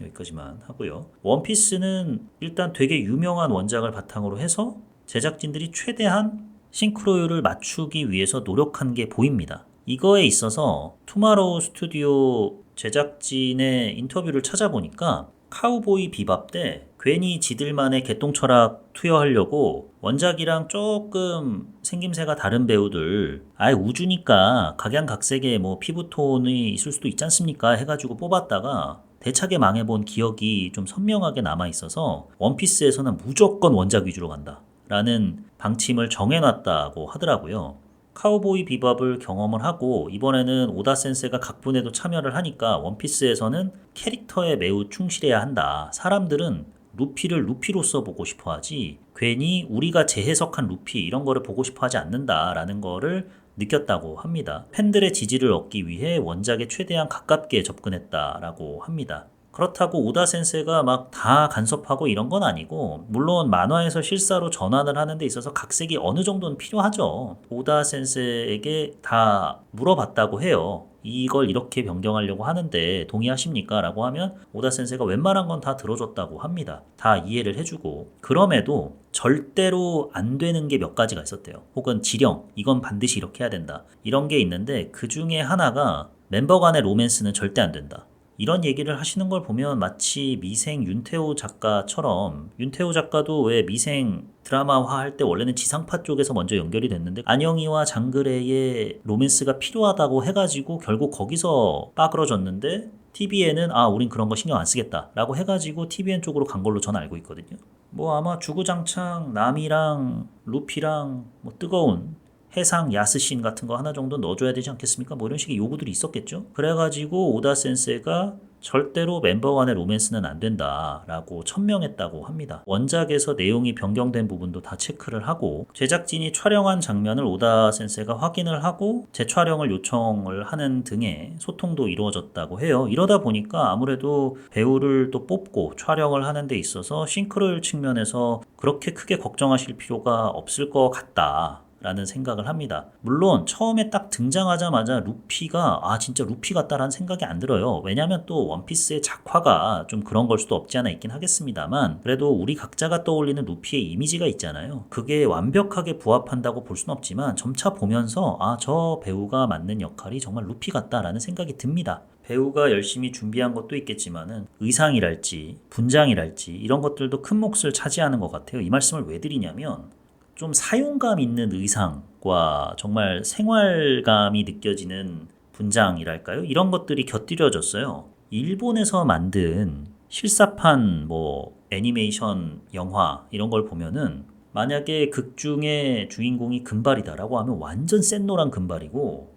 여기까지만 하고요. 원피스는 일단 되게 유명한 원작을 바탕으로 해서 제작진들이 최대한 싱크로율을 맞추기 위해서 노력한 게 보입니다. 이거에 있어서 투마로우 스튜디오 제작진의 인터뷰를 찾아보니까 카우보이 비밥 때 괜히 지들만의 개똥철학 투여하려고 원작이랑 조금 생김새가 다른 배우들 우주니까 각양각색의 피부톤이 있을 수도 있지 않습니까 해가지고 뽑았다가 대차게 망해본 기억이 좀 선명하게 남아있어서 원피스에서는 무조건 원작 위주로 간다 라는 방침을 정해놨다고 하더라고요. 카우보이 비밥을 경험을 하고 이번에는 오다 센세가 각본에도 참여를 하니까 원피스에서는 캐릭터에 매우 충실해야 한다. 사람들은 루피를 루피로서 보고 싶어 하지 괜히 우리가 재해석한 루피 이런 거를 보고 싶어 하지 않는다라는 거를 느꼈다고 합니다. 팬들의 지지를 얻기 위해 원작에 최대한 가깝게 접근했다라고 합니다. 그렇다고 오다 센세가 막 다 간섭하고 이런 건 아니고 물론 만화에서 실사로 전환을 하는 데 있어서 각색이 어느 정도는 필요하죠. 오다 센세에게 다 물어봤다고 해요. 이걸 이렇게 변경하려고 하는데 동의하십니까? 라고 하면 오다 센세가 웬만한 건 다 들어줬다고 합니다. 다 이해를 해주고 그럼에도 절대로 안 되는 게 몇 가지가 있었대요. 혹은 지령, 이건 반드시 이렇게 해야 된다. 이런 게 있는데 그 중에 하나가 멤버 간의 로맨스는 절대 안 된다. 이런 얘기를 하시는 걸 보면 마치 미생 윤태호 작가처럼 윤태호 작가도 왜 미생 드라마화 할 때 원래는 지상파 쪽에서 먼저 연결이 됐는데 안영이와 장그래의 로맨스가 필요하다고 해가지고 결국 거기서 빠그러졌는데 TVN은 우린 그런 거 신경 안 쓰겠다 라고 해가지고 TVN 쪽으로 간 걸로 전 알고 있거든요. 아마 주구장창 남이랑 루피랑 뜨거운 해상 야스신 같은 거 하나 정도 넣어줘야 되지 않겠습니까? 이런 식의 요구들이 있었겠죠. 그래가지고 오다 센세가 절대로 멤버 간의 로맨스는 안 된다라고 천명했다고 합니다. 원작에서 내용이 변경된 부분도 다 체크를 하고 제작진이 촬영한 장면을 오다 센세가 확인을 하고 재촬영을 요청을 하는 등의 소통도 이루어졌다고 해요. 이러다 보니까 아무래도 배우를 또 뽑고 촬영을 하는 데 있어서 싱크로율 측면에서 그렇게 크게 걱정하실 필요가 없을 것 같다. 라는 생각을 합니다. 물론 처음에 딱 등장하자마자 루피가 진짜 루피 같다라는 생각이 안 들어요. 왜냐하면 또 원피스의 작화가 좀 그런 걸 수도 없지 않아 있긴 하겠습니다만 그래도 우리 각자가 떠올리는 루피의 이미지가 있잖아요. 그게 완벽하게 부합한다고 볼 수는 없지만 점차 보면서 저 배우가 맡는 역할이 정말 루피 같다라는 생각이 듭니다. 배우가 열심히 준비한 것도 있겠지만은 의상이랄지 분장이랄지 이런 것들도 큰 몫을 차지하는 것 같아요. 이 말씀을 왜 드리냐면 좀 사용감 있는 의상과 정말 생활감이 느껴지는 분장이랄까요? 이런 것들이 곁들여졌어요. 일본에서 만든 실사판 애니메이션 영화 이런 걸 보면은 만약에 극 중에 주인공이 금발이다라고 하면 완전 센노란 금발이고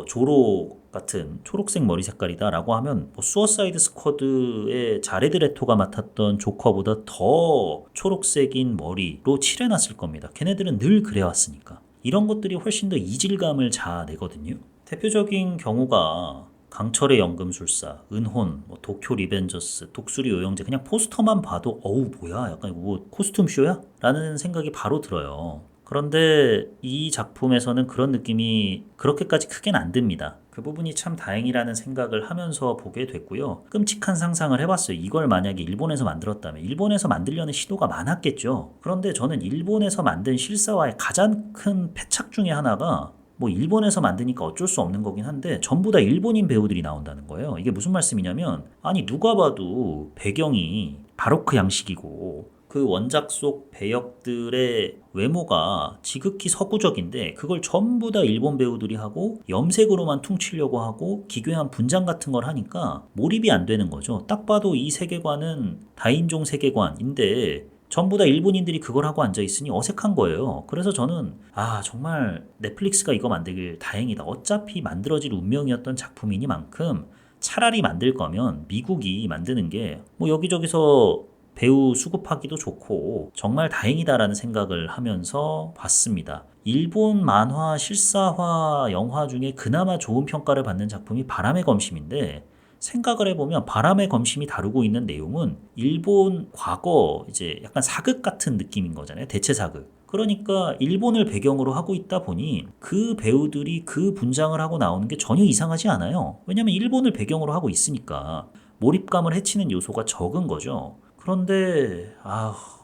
조로 같은 초록색 머리 색깔이다라고 하면 수어사이드 스쿼드의 자레드 레토가 맡았던 조커보다 더 초록색인 머리로 칠해놨을 겁니다. 걔네들은 늘 그래왔으니까. 이런 것들이 훨씬 더 이질감을 자아내거든요. 대표적인 경우가 강철의 연금술사, 은혼, 도쿄 리벤저스, 독수리 요영제 그냥 포스터만 봐도 뭐야? 약간 이거 코스튬 쇼야? 라는 생각이 바로 들어요. 그런데 이 작품에서는 그런 느낌이 그렇게까지 크게는 안 듭니다. 그 부분이 참 다행이라는 생각을 하면서 보게 됐고요. 끔찍한 상상을 해봤어요. 이걸 만약에 일본에서 만들었다면 일본에서 만들려는 시도가 많았겠죠. 그런데 저는 일본에서 만든 실사화의 가장 큰 패착 중에 하나가 뭐 일본에서 만드니까 어쩔 수 없는 거긴 한데 전부 다 일본인 배우들이 나온다는 거예요. 이게 무슨 말씀이냐면 아니 누가 봐도 배경이 바로크 양식이고 그 원작 속 배역들의 외모가 지극히 서구적인데 그걸 전부 다 일본 배우들이 하고 염색으로만 퉁치려고 하고 기괴한 분장 같은 걸 하니까 몰입이 안 되는 거죠. 딱 봐도 이 세계관은 다인종 세계관인데 전부 다 일본인들이 그걸 하고 앉아 있으니 어색한 거예요. 그래서 저는 정말 넷플릭스가 이거 만들길 다행이다. 어차피 만들어질 운명이었던 작품이니만큼 차라리 만들 거면 미국이 만드는 게 뭐 여기저기서 배우 수급하기도 좋고 정말 다행이다라는 생각을 하면서 봤습니다. 일본 만화, 실사화, 영화 중에 그나마 좋은 평가를 받는 작품이 바람의 검심인데 생각을 해보면 바람의 검심이 다루고 있는 내용은 일본 과거 이제 약간 사극 같은 느낌인 거잖아요. 대체 사극. 그러니까 일본을 배경으로 하고 있다 보니 그 배우들이 그 분장을 하고 나오는 게 전혀 이상하지 않아요. 왜냐면 일본을 배경으로 하고 있으니까 몰입감을 해치는 요소가 적은 거죠. 그런데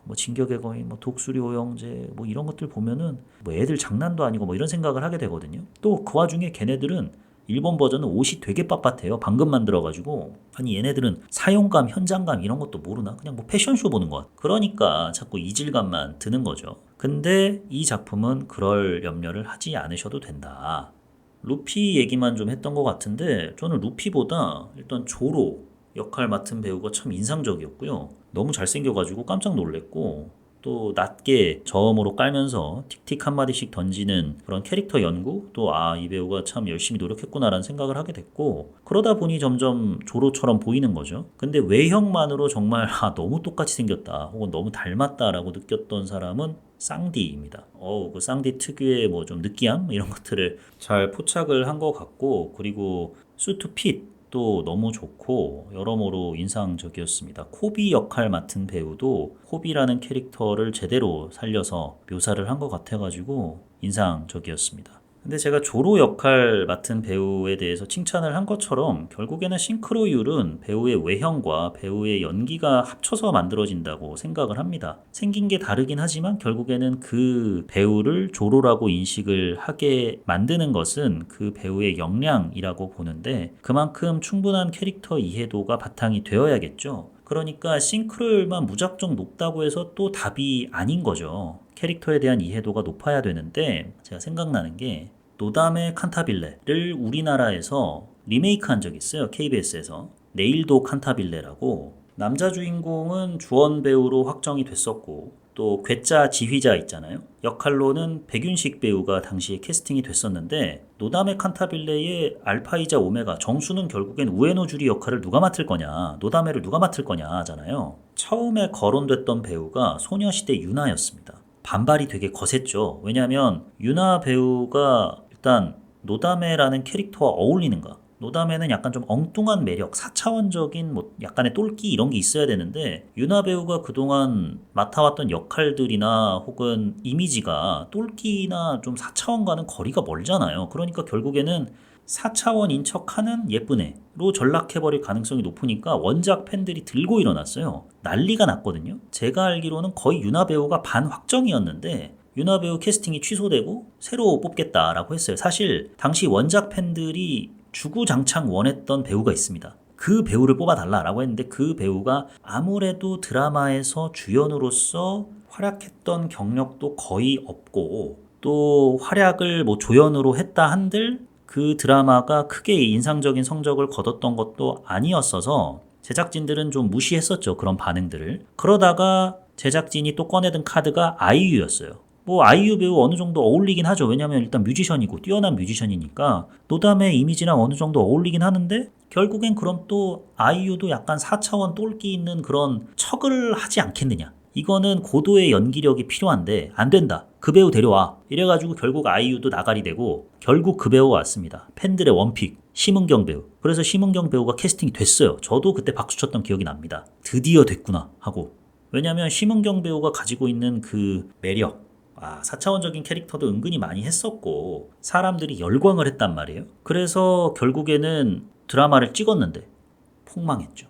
뭐 진격의 거인, 뭐 독수리 오영재 뭐 이런 것들 보면은 뭐 애들 장난도 아니고 뭐 이런 생각을 하게 되거든요. 또 그 와중에 걔네들은 일본 버전은 옷이 되게 빳빳해요. 방금 만들어가지고 아니 얘네들은 사용감, 현장감 이런 것도 모르나? 그냥 뭐 패션쇼 보는 것 같아. 그러니까 자꾸 이질감만 드는 거죠. 근데 이 작품은 그럴 염려를 하지 않으셔도 된다. 루피 얘기만 좀 했던 것 같은데 저는 루피보다 일단 조로 역할 맡은 배우가 참 인상적이었고요. 너무 잘생겨가지고 깜짝 놀랬고 또 낮게 저음으로 깔면서 틱틱 한마디씩 던지는 그런 캐릭터 연구 또 이 배우가 참 열심히 노력했구나라는 생각을 하게 됐고 그러다 보니 점점 조로처럼 보이는 거죠. 근데 외형만으로 정말 너무 똑같이 생겼다 혹은 너무 닮았다라고 느꼈던 사람은 쌍디입니다. 그 쌍디 특유의 뭐 좀 느끼함 이런 것들을 잘 포착을 한 것 같고 그리고 수트 핏 또 너무 좋고 여러모로 인상적이었습니다. 코비 역할 맡은 배우도 코비라는 캐릭터를 제대로 살려서 묘사를 한 것 같아가지고 인상적이었습니다. 근데 제가 조로 역할 맡은 배우에 대해서 칭찬을 한 것처럼 결국에는 싱크로율은 배우의 외형과 배우의 연기가 합쳐서 만들어진다고 생각을 합니다. 생긴 게 다르긴 하지만 결국에는 그 배우를 조로라고 인식을 하게 만드는 것은 그 배우의 역량이라고 보는데 그만큼 충분한 캐릭터 이해도가 바탕이 되어야겠죠. 그러니까 싱크로율만 무작정 높다고 해서 또 답이 아닌 거죠. 캐릭터에 대한 이해도가 높아야 되는데 제가 생각나는 게 노담의 칸타빌레를 우리나라에서 리메이크한 적이 있어요. KBS에서 네일도 칸타빌레라고 남자 주인공은 주원 배우로 확정이 됐었고 또 괴짜 지휘자 있잖아요. 역할로는 백윤식 배우가 당시에 캐스팅이 됐었는데 노담의 칸타빌레의 알파이자 오메가 정수는 결국엔 우에노 주리 역할을 누가 맡을 거냐 노담회를 누가 맡을 거냐 하잖아요. 처음에 거론됐던 배우가 소녀시대 유나였습니다. 반발이 되게 거셌죠. 왜냐하면 유나 배우가 일단 노다메라는 캐릭터와 어울리는가? 노다메는 약간 좀 엉뚱한 매력, 4차원적인 뭐 약간의 똘끼 이런 게 있어야 되는데 유나 배우가 그동안 맡아왔던 역할들이나 혹은 이미지가 똘끼나 좀 4차원과는 거리가 멀잖아요. 그러니까 결국에는 4차원인 척하는 예쁜 애로 전락해버릴 가능성이 높으니까 원작 팬들이 들고 일어났어요. 난리가 났거든요. 제가 알기로는 거의 유나 배우가 반 확정이었는데 유나 배우 캐스팅이 취소되고 새로 뽑겠다라고 했어요. 사실 당시 원작 팬들이 주구장창 원했던 배우가 있습니다. 그 배우를 뽑아달라라고 했는데 그 배우가 아무래도 드라마에서 주연으로서 활약했던 경력도 거의 없고 또 활약을 뭐 조연으로 했다 한들 그 드라마가 크게 인상적인 성적을 거뒀던 것도 아니었어서 제작진들은 좀 무시했었죠. 그런 반응들을. 그러다가 제작진이 또 꺼내든 카드가 아이유였어요. 뭐 아이유 배우 어느 정도 어울리긴 하죠. 왜냐면 일단 뮤지션이고 뛰어난 뮤지션이니까 노담의 이미지랑 어느 정도 어울리긴 하는데 결국엔 그럼 또 아이유도 약간 4차원 똘끼 있는 그런 척을 하지 않겠느냐. 이거는 고도의 연기력이 필요한데 안 된다. 그 배우 데려와. 이래가지고 결국 아이유도 나가리 되고 결국 그 배우가 왔습니다. 팬들의 원픽 심은경 배우. 그래서 심은경 배우가 캐스팅이 됐어요. 저도 그때 박수 쳤던 기억이 납니다. 드디어 됐구나 하고. 왜냐면 심은경 배우가 가지고 있는 그 매력 4차원적인 캐릭터도 은근히 많이 했었고 사람들이 열광을 했단 말이에요. 그래서 결국에는 드라마를 찍었는데 폭망했죠.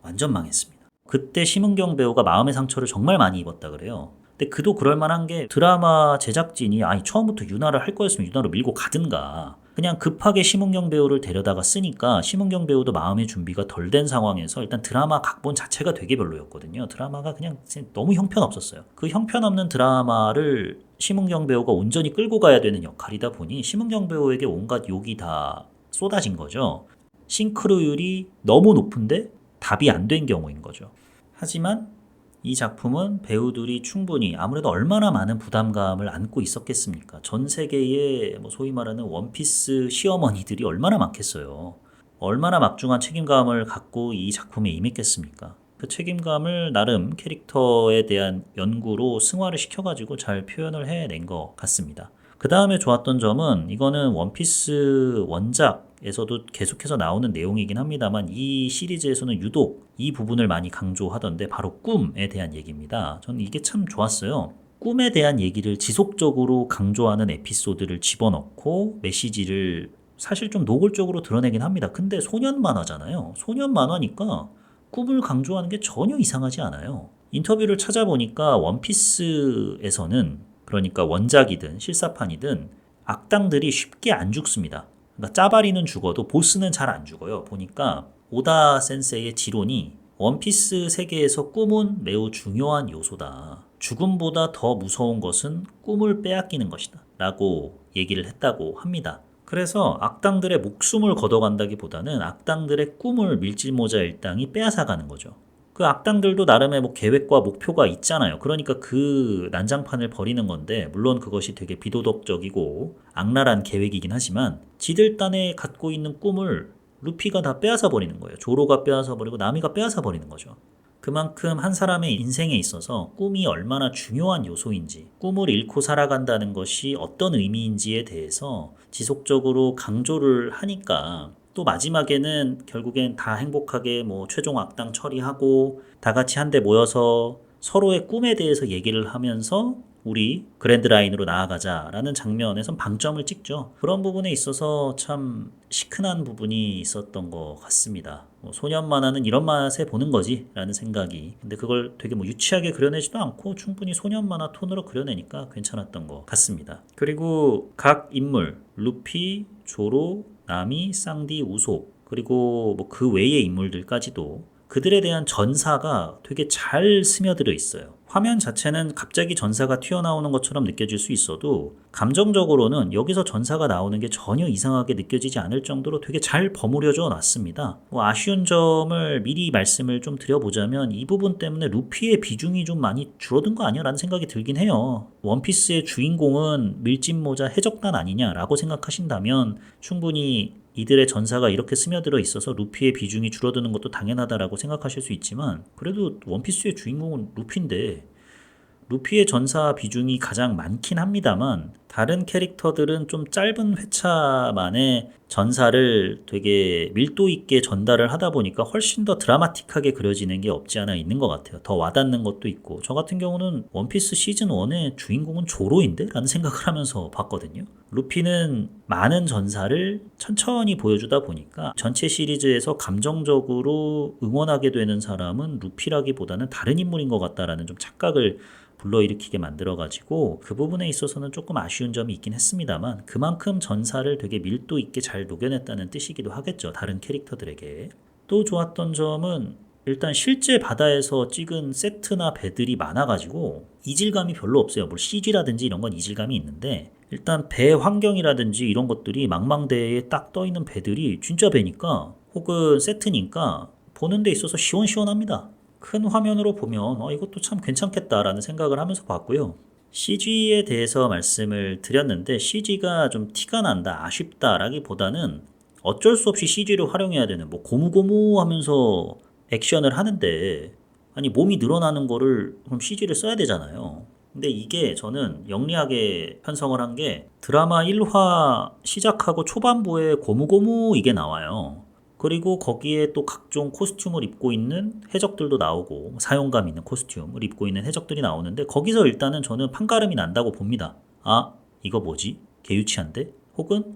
완전 망했습니다. 그때 심은경 배우가 마음의 상처를 정말 많이 입었다 그래요. 근데 그도 그럴 만한 게 드라마 제작진이 처음부터 윤아를 할 거였으면 윤아로 밀고 가든가 그냥 급하게 심은경 배우를 데려다가 쓰니까 심은경 배우도 마음의 준비가 덜 된 상황에서 일단 드라마 각본 자체가 되게 별로였거든요. 드라마가 그냥 너무 형편없었어요. 그 형편없는 드라마를 심은경 배우가 온전히 끌고 가야 되는 역할이다 보니 심은경 배우에게 온갖 욕이 다 쏟아진 거죠. 싱크로율이 너무 높은데 답이 안 된 경우인 거죠. 하지만 이 작품은 배우들이 충분히 아무래도 얼마나 많은 부담감을 안고 있었겠습니까? 전 세계에 소위 말하는 원피스 시어머니들이 얼마나 많겠어요. 얼마나 막중한 책임감을 갖고 이 작품에 임했겠습니까? 그 책임감을 나름 캐릭터에 대한 연구로 승화를 시켜가지고 잘 표현을 해낸 것 같습니다. 그 다음에 좋았던 점은 이거는 원피스 원작에서도 계속해서 나오는 내용이긴 합니다만 이 시리즈에서는 유독 이 부분을 많이 강조하던데 바로 꿈에 대한 얘기입니다. 저는 이게 참 좋았어요. 꿈에 대한 얘기를 지속적으로 강조하는 에피소드를 집어넣고 메시지를 사실 좀 노골적으로 드러내긴 합니다. 근데 소년 만화잖아요. 소년 만화니까 꿈을 강조하는 게 전혀 이상하지 않아요. 인터뷰를 찾아보니까 원피스에서는 그러니까 원작이든 실사판이든 악당들이 쉽게 안 죽습니다. 그러니까 짜바리는 죽어도 보스는 잘 안 죽어요. 보니까 오다 센세이의 지론이 원피스 세계에서 꿈은 매우 중요한 요소다. 죽음보다 더 무서운 것은 꿈을 빼앗기는 것이다. 라고 얘기를 했다고 합니다. 그래서 악당들의 목숨을 걷어간다기보다는 악당들의 꿈을 밀짚모자 일당이 빼앗아가는 거죠. 그 악당들도 나름의 계획과 목표가 있잖아요. 그러니까 그 난장판을 벌이는 건데 물론 그것이 되게 비도덕적이고 악랄한 계획이긴 하지만 지들 딴에 갖고 있는 꿈을 루피가 다 빼앗아 버리는 거예요. 조로가 빼앗아 버리고 나미가 빼앗아 버리는 거죠. 그만큼 한 사람의 인생에 있어서 꿈이 얼마나 중요한 요소인지, 꿈을 잃고 살아간다는 것이 어떤 의미인지에 대해서 지속적으로 강조를 하니까 또 마지막에는 결국엔 다 행복하게 최종 악당 처리하고 다 같이 한데 모여서 서로의 꿈에 대해서 얘기를 하면서 우리 그랜드라인으로 나아가자라는 장면에선 방점을 찍죠. 그런 부분에 있어서 참 시큰한 부분이 있었던 것 같습니다. 소년 만화는 이런 맛에 보는 거지 라는 생각이, 근데 그걸 되게 유치하게 그려내지도 않고 충분히 소년 만화 톤으로 그려내니까 괜찮았던 것 같습니다. 그리고 각 인물 루피, 조로, 나미, 쌍디, 우소 그리고 그 외의 인물들까지도 그들에 대한 전사가 되게 잘 스며들어 있어요. 화면 자체는 갑자기 전사가 튀어나오는 것처럼 느껴질 수 있어도 감정적으로는 여기서 전사가 나오는 게 전혀 이상하게 느껴지지 않을 정도로 되게 잘 버무려져 놨습니다. 아쉬운 점을 미리 말씀을 좀 드려보자면 이 부분 때문에 루피의 비중이 좀 많이 줄어든 거 아니야? 라는 생각이 들긴 해요. 원피스의 주인공은 밀짚모자 해적단 아니냐라고 생각하신다면 충분히 이들의 전사가 이렇게 스며들어 있어서 루피의 비중이 줄어드는 것도 당연하다라고 생각하실 수 있지만 그래도 원피스의 주인공은 루피인데 루피의 전사 비중이 가장 많긴 합니다만 다른 캐릭터들은 좀 짧은 회차 만에 전사를 되게 밀도 있게 전달을 하다 보니까 훨씬 더 드라마틱하게 그려지는 게 없지 않아 있는 것 같아요. 더 와닿는 것도 있고 저 같은 경우는 원피스 시즌 1의 주인공은 조로인데? 라는 생각을 하면서 봤거든요. 루피는 많은 전사를 천천히 보여주다 보니까 전체 시리즈에서 감정적으로 응원하게 되는 사람은 루피라기보다는 다른 인물인 것 같다라는 좀 착각을 불러일으키게 만들어가지고 그 부분에 있어서는 조금 아쉬운 점이 있긴 했습니다만 그만큼 전사를 되게 밀도 있게 잘 녹여냈다는 뜻이기도 하겠죠. 다른 캐릭터들에게. 또 좋았던 점은 일단 실제 바다에서 찍은 세트나 배들이 많아가지고 이질감이 별로 없어요. 뭐 CG라든지 이런 건 이질감이 있는데 일단 배 환경이라든지 이런 것들이 망망대해에 딱 떠있는 배들이 진짜 배니까 혹은 세트니까 보는 데 있어서 시원시원합니다. 큰 화면으로 보면 이것도 참 괜찮겠다라는 생각을 하면서 봤고요. CG에 대해서 말씀을 드렸는데 CG가 좀 티가 난다, 아쉽다라기보다는 어쩔 수 없이 CG를 활용해야 되는 고무고무 하면서 액션을 하는데 아니 몸이 늘어나는 거를 그럼 CG를 써야 되잖아요. 근데 이게 저는 영리하게 편성을 한 게 드라마 1화 시작하고 초반부에 고무고무 이게 나와요. 그리고 거기에 또 각종 코스튬을 입고 있는 해적들도 나오고 사용감 있는 코스튬을 입고 있는 해적들이 나오는데 거기서 일단은 저는 판가름이 난다고 봅니다. 아, 이거 뭐지? 개유치한데? 혹은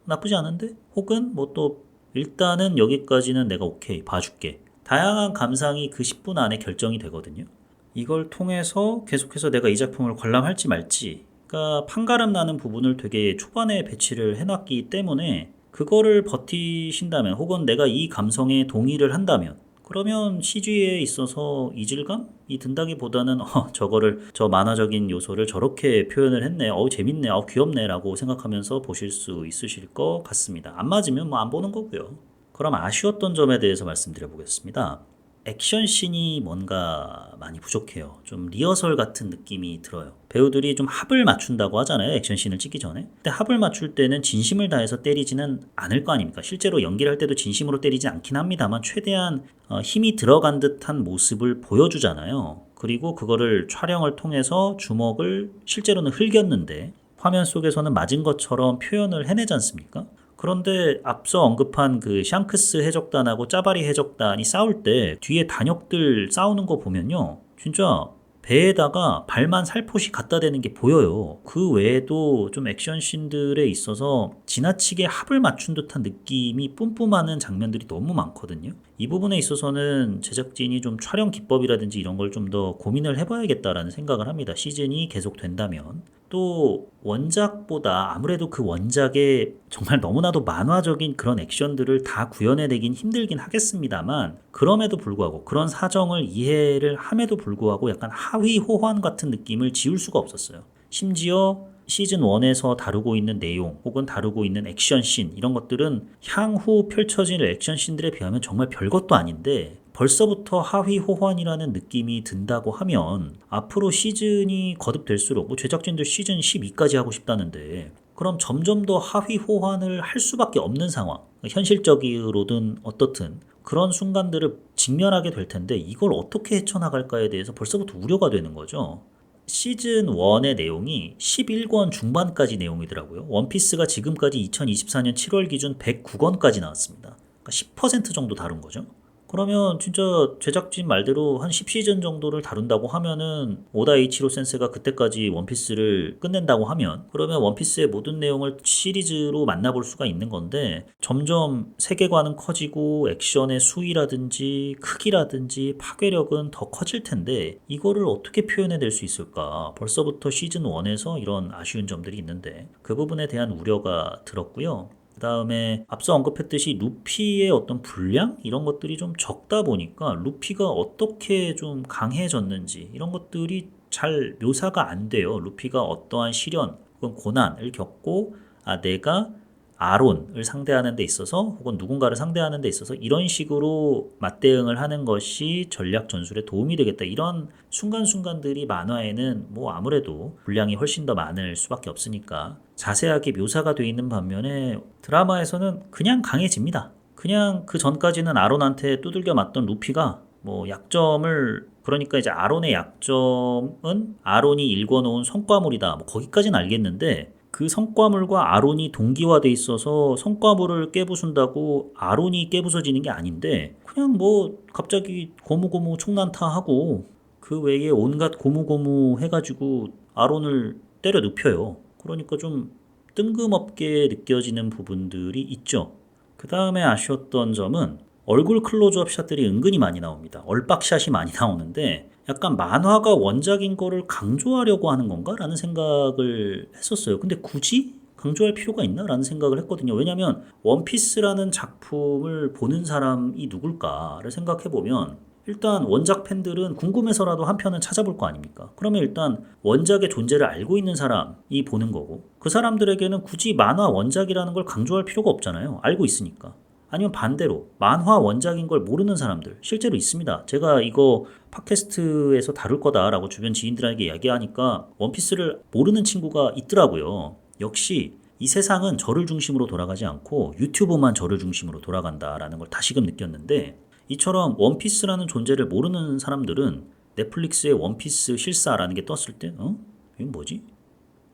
나쁘지 않은데? 혹은 뭐 또 일단은 여기까지는 내가 오케이 봐줄게. 다양한 감상이 그 10분 안에 결정이 되거든요. 이걸 통해서 계속해서 내가 이 작품을 관람할지 말지, 그러니까 판가름 나는 부분을 되게 초반에 배치를 해놨기 때문에 그거를 버티신다면 혹은 내가 이 감성에 동의를 한다면 그러면 CG에 있어서 이질감이 든다기보다는 저거를 저 만화적인 요소를 저렇게 표현을 했네, 재밌네, 귀엽네 라고 생각하면서 보실 수 있으실 것 같습니다. 안 맞으면 뭐 안 보는 거고요. 그럼 아쉬웠던 점에 대해서 말씀드려 보겠습니다. 액션씬이 뭔가 많이 부족해요. 좀 리허설 같은 느낌이 들어요. 배우들이 좀 합을 맞춘다고 하잖아요. 액션씬을 찍기 전에. 근데 합을 맞출 때는 진심을 다해서 때리지는 않을 거 아닙니까? 실제로 연기를 할 때도 진심으로 때리지 않긴 합니다만 최대한 힘이 들어간 듯한 모습을 보여주잖아요. 그리고 그거를 촬영을 통해서 주먹을 실제로는 흘겼는데 화면 속에서는 맞은 것처럼 표현을 해내지 않습니까? 그런데 앞서 언급한 그 샹크스 해적단하고 짜바리 해적단이 싸울 때 뒤에 단역들 싸우는 거 보면요, 진짜 배에다가 발만 살포시 갖다 대는 게 보여요. 그 외에도 좀 액션씬들에 있어서 지나치게 합을 맞춘 듯한 느낌이 뿜뿜하는 장면들이 너무 많거든요. 이 부분에 있어서는 제작진이 좀 촬영 기법이라든지 이런 걸 좀 더 고민을 해봐야겠다라는 생각을 합니다. 시즌이 계속된다면. 또 원작보다 아무래도 그 원작의 정말 너무나도 만화적인 그런 액션들을 다 구현해내긴 힘들긴 하겠습니다만 그럼에도 불구하고 그런 사정을 이해를 함에도 불구하고 약간 하위 호환 같은 느낌을 지울 수가 없었어요. 심지어 시즌 1에서 다루고 있는 내용 혹은 다루고 있는 액션씬 이런 것들은 향후 펼쳐질 액션씬들에 비하면 정말 별것도 아닌데 벌써부터 하위 호환이라는 느낌이 든다고 하면 앞으로 시즌이 거듭될수록 뭐 제작진들 시즌 12까지 하고 싶다는데 그럼 점점 더 하위 호환을 할 수밖에 없는 상황, 현실적으로든 어떻든 그런 순간들을 직면하게 될 텐데 이걸 어떻게 헤쳐나갈까에 대해서 벌써부터 우려가 되는 거죠. 시즌 1의 내용이 11권 중반까지 내용이더라고요. 원피스가 지금까지 2024년 7월 기준 109권까지 나왔습니다. 그러니까 10% 정도 다룬 거죠. 그러면 진짜 제작진 말대로 한 10시즌 정도를 다룬다고 하면은 오다 이치로 센세가 그때까지 원피스를 끝낸다고 하면 그러면 원피스의 모든 내용을 시리즈로 만나볼 수가 있는 건데 점점 세계관은 커지고 액션의 수위라든지 크기라든지 파괴력은 더 커질 텐데 이거를 어떻게 표현해낼 수 있을까? 벌써부터 시즌 1에서 이런 아쉬운 점들이 있는데 그 부분에 대한 우려가 들었고요. 그 다음에 앞서 언급했듯이 루피의 어떤 분량 이런 것들이 좀 적다 보니까 루피가 어떻게 좀 강해졌는지 이런 것들이 잘 묘사가 안 돼요. 루피가 어떠한 시련 혹은 고난을 겪고 내가 아론을 상대하는 데 있어서 혹은 누군가를 상대하는 데 있어서 이런 식으로 맞대응을 하는 것이 전략 전술에 도움이 되겠다. 이런 순간순간들이 만화에는 뭐 아무래도 분량이 훨씬 더 많을 수밖에 없으니까 자세하게 묘사가 되어 있는 반면에 드라마에서는 그냥 강해집니다. 그냥 그 전까지는 아론한테 두들겨 맞던 루피가 뭐 약점을 그러니까 이제 아론의 약점은 아론이 일궈놓은 성과물이다. 뭐 거기까지는 알겠는데 그 성과물과 아론이 동기화돼 있어서 성과물을 깨부순다고 아론이 깨부서지는 게 아닌데 그냥 뭐 갑자기 고무고무 총난타하고 그 외에 온갖 고무고무 해가지고 아론을 때려 눕혀요. 그러니까 좀 뜬금없게 느껴지는 부분들이 있죠. 그 다음에 아쉬웠던 점은 얼굴 클로즈업 샷들이 은근히 많이 나옵니다. 얼박샷이 많이 나오는데 약간 만화가 원작인 거를 강조하려고 하는 건가? 라는 생각을 했었어요. 근데 굳이 강조할 필요가 있나? 라는 생각을 했거든요. 왜냐면 원피스라는 작품을 보는 사람이 누굴까를 생각해보면 일단 원작 팬들은 궁금해서라도 한 편은 찾아볼 거 아닙니까? 그러면 일단 원작의 존재를 알고 있는 사람이 보는 거고 그 사람들에게는 굳이 만화 원작이라는 걸 강조할 필요가 없잖아요. 알고 있으니까. 아니면 반대로 만화 원작인 걸 모르는 사람들 실제로 있습니다. 제가 이거 팟캐스트에서 다룰 거다라고 주변 지인들에게 이야기하니까 원피스를 모르는 친구가 있더라고요. 역시 이 세상은 저를 중심으로 돌아가지 않고 유튜브만 저를 중심으로 돌아간다라는 걸 다시금 느꼈는데 이처럼 원피스라는 존재를 모르는 사람들은 넷플릭스에 원피스 실사라는 게 떴을 때 이건 뭐지?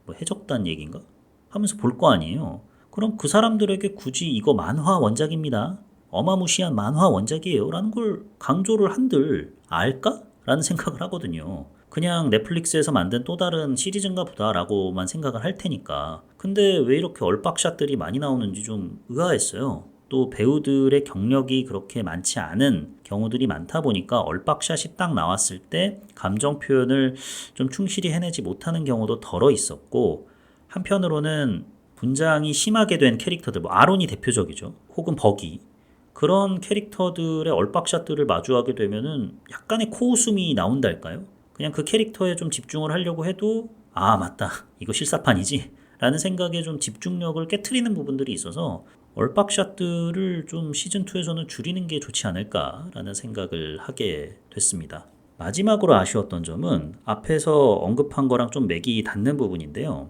뭐 해적단 얘기인가? 하면서 볼 거 아니에요. 그럼 그 사람들에게 굳이 이거 만화 원작입니다. 어마무시한 만화 원작이에요 라는 걸 강조를 한들 알까? 라는 생각을 하거든요. 그냥 넷플릭스에서 만든 또 다른 시리즈인가 보다라고만 생각을 할 테니까. 근데 왜 이렇게 얼빡샷들이 많이 나오는지 좀 의아했어요. 또 배우들의 경력이 그렇게 많지 않은 경우들이 많다 보니까 얼빡샷이 딱 나왔을 때 감정 표현을 좀 충실히 해내지 못하는 경우도 덜어 있었고, 한편으로는 분장이 심하게 된 캐릭터들, 뭐 아론이 대표적이죠. 혹은 버기. 그런 캐릭터들의 얼빡샷들을 마주하게 되면은 약간의 코웃음이 나온달까요? 그냥 그 캐릭터에 좀 집중을 하려고 해도 아 맞다 이거 실사판이지 라는 생각에 좀 집중력을 깨트리는 부분들이 있어서 얼빡샷들을 좀 시즌2에서는 줄이는 게 좋지 않을까라는 생각을 하게 됐습니다. 마지막으로 아쉬웠던 점은 앞에서 언급한 거랑 좀 맥이 닿는 부분인데요.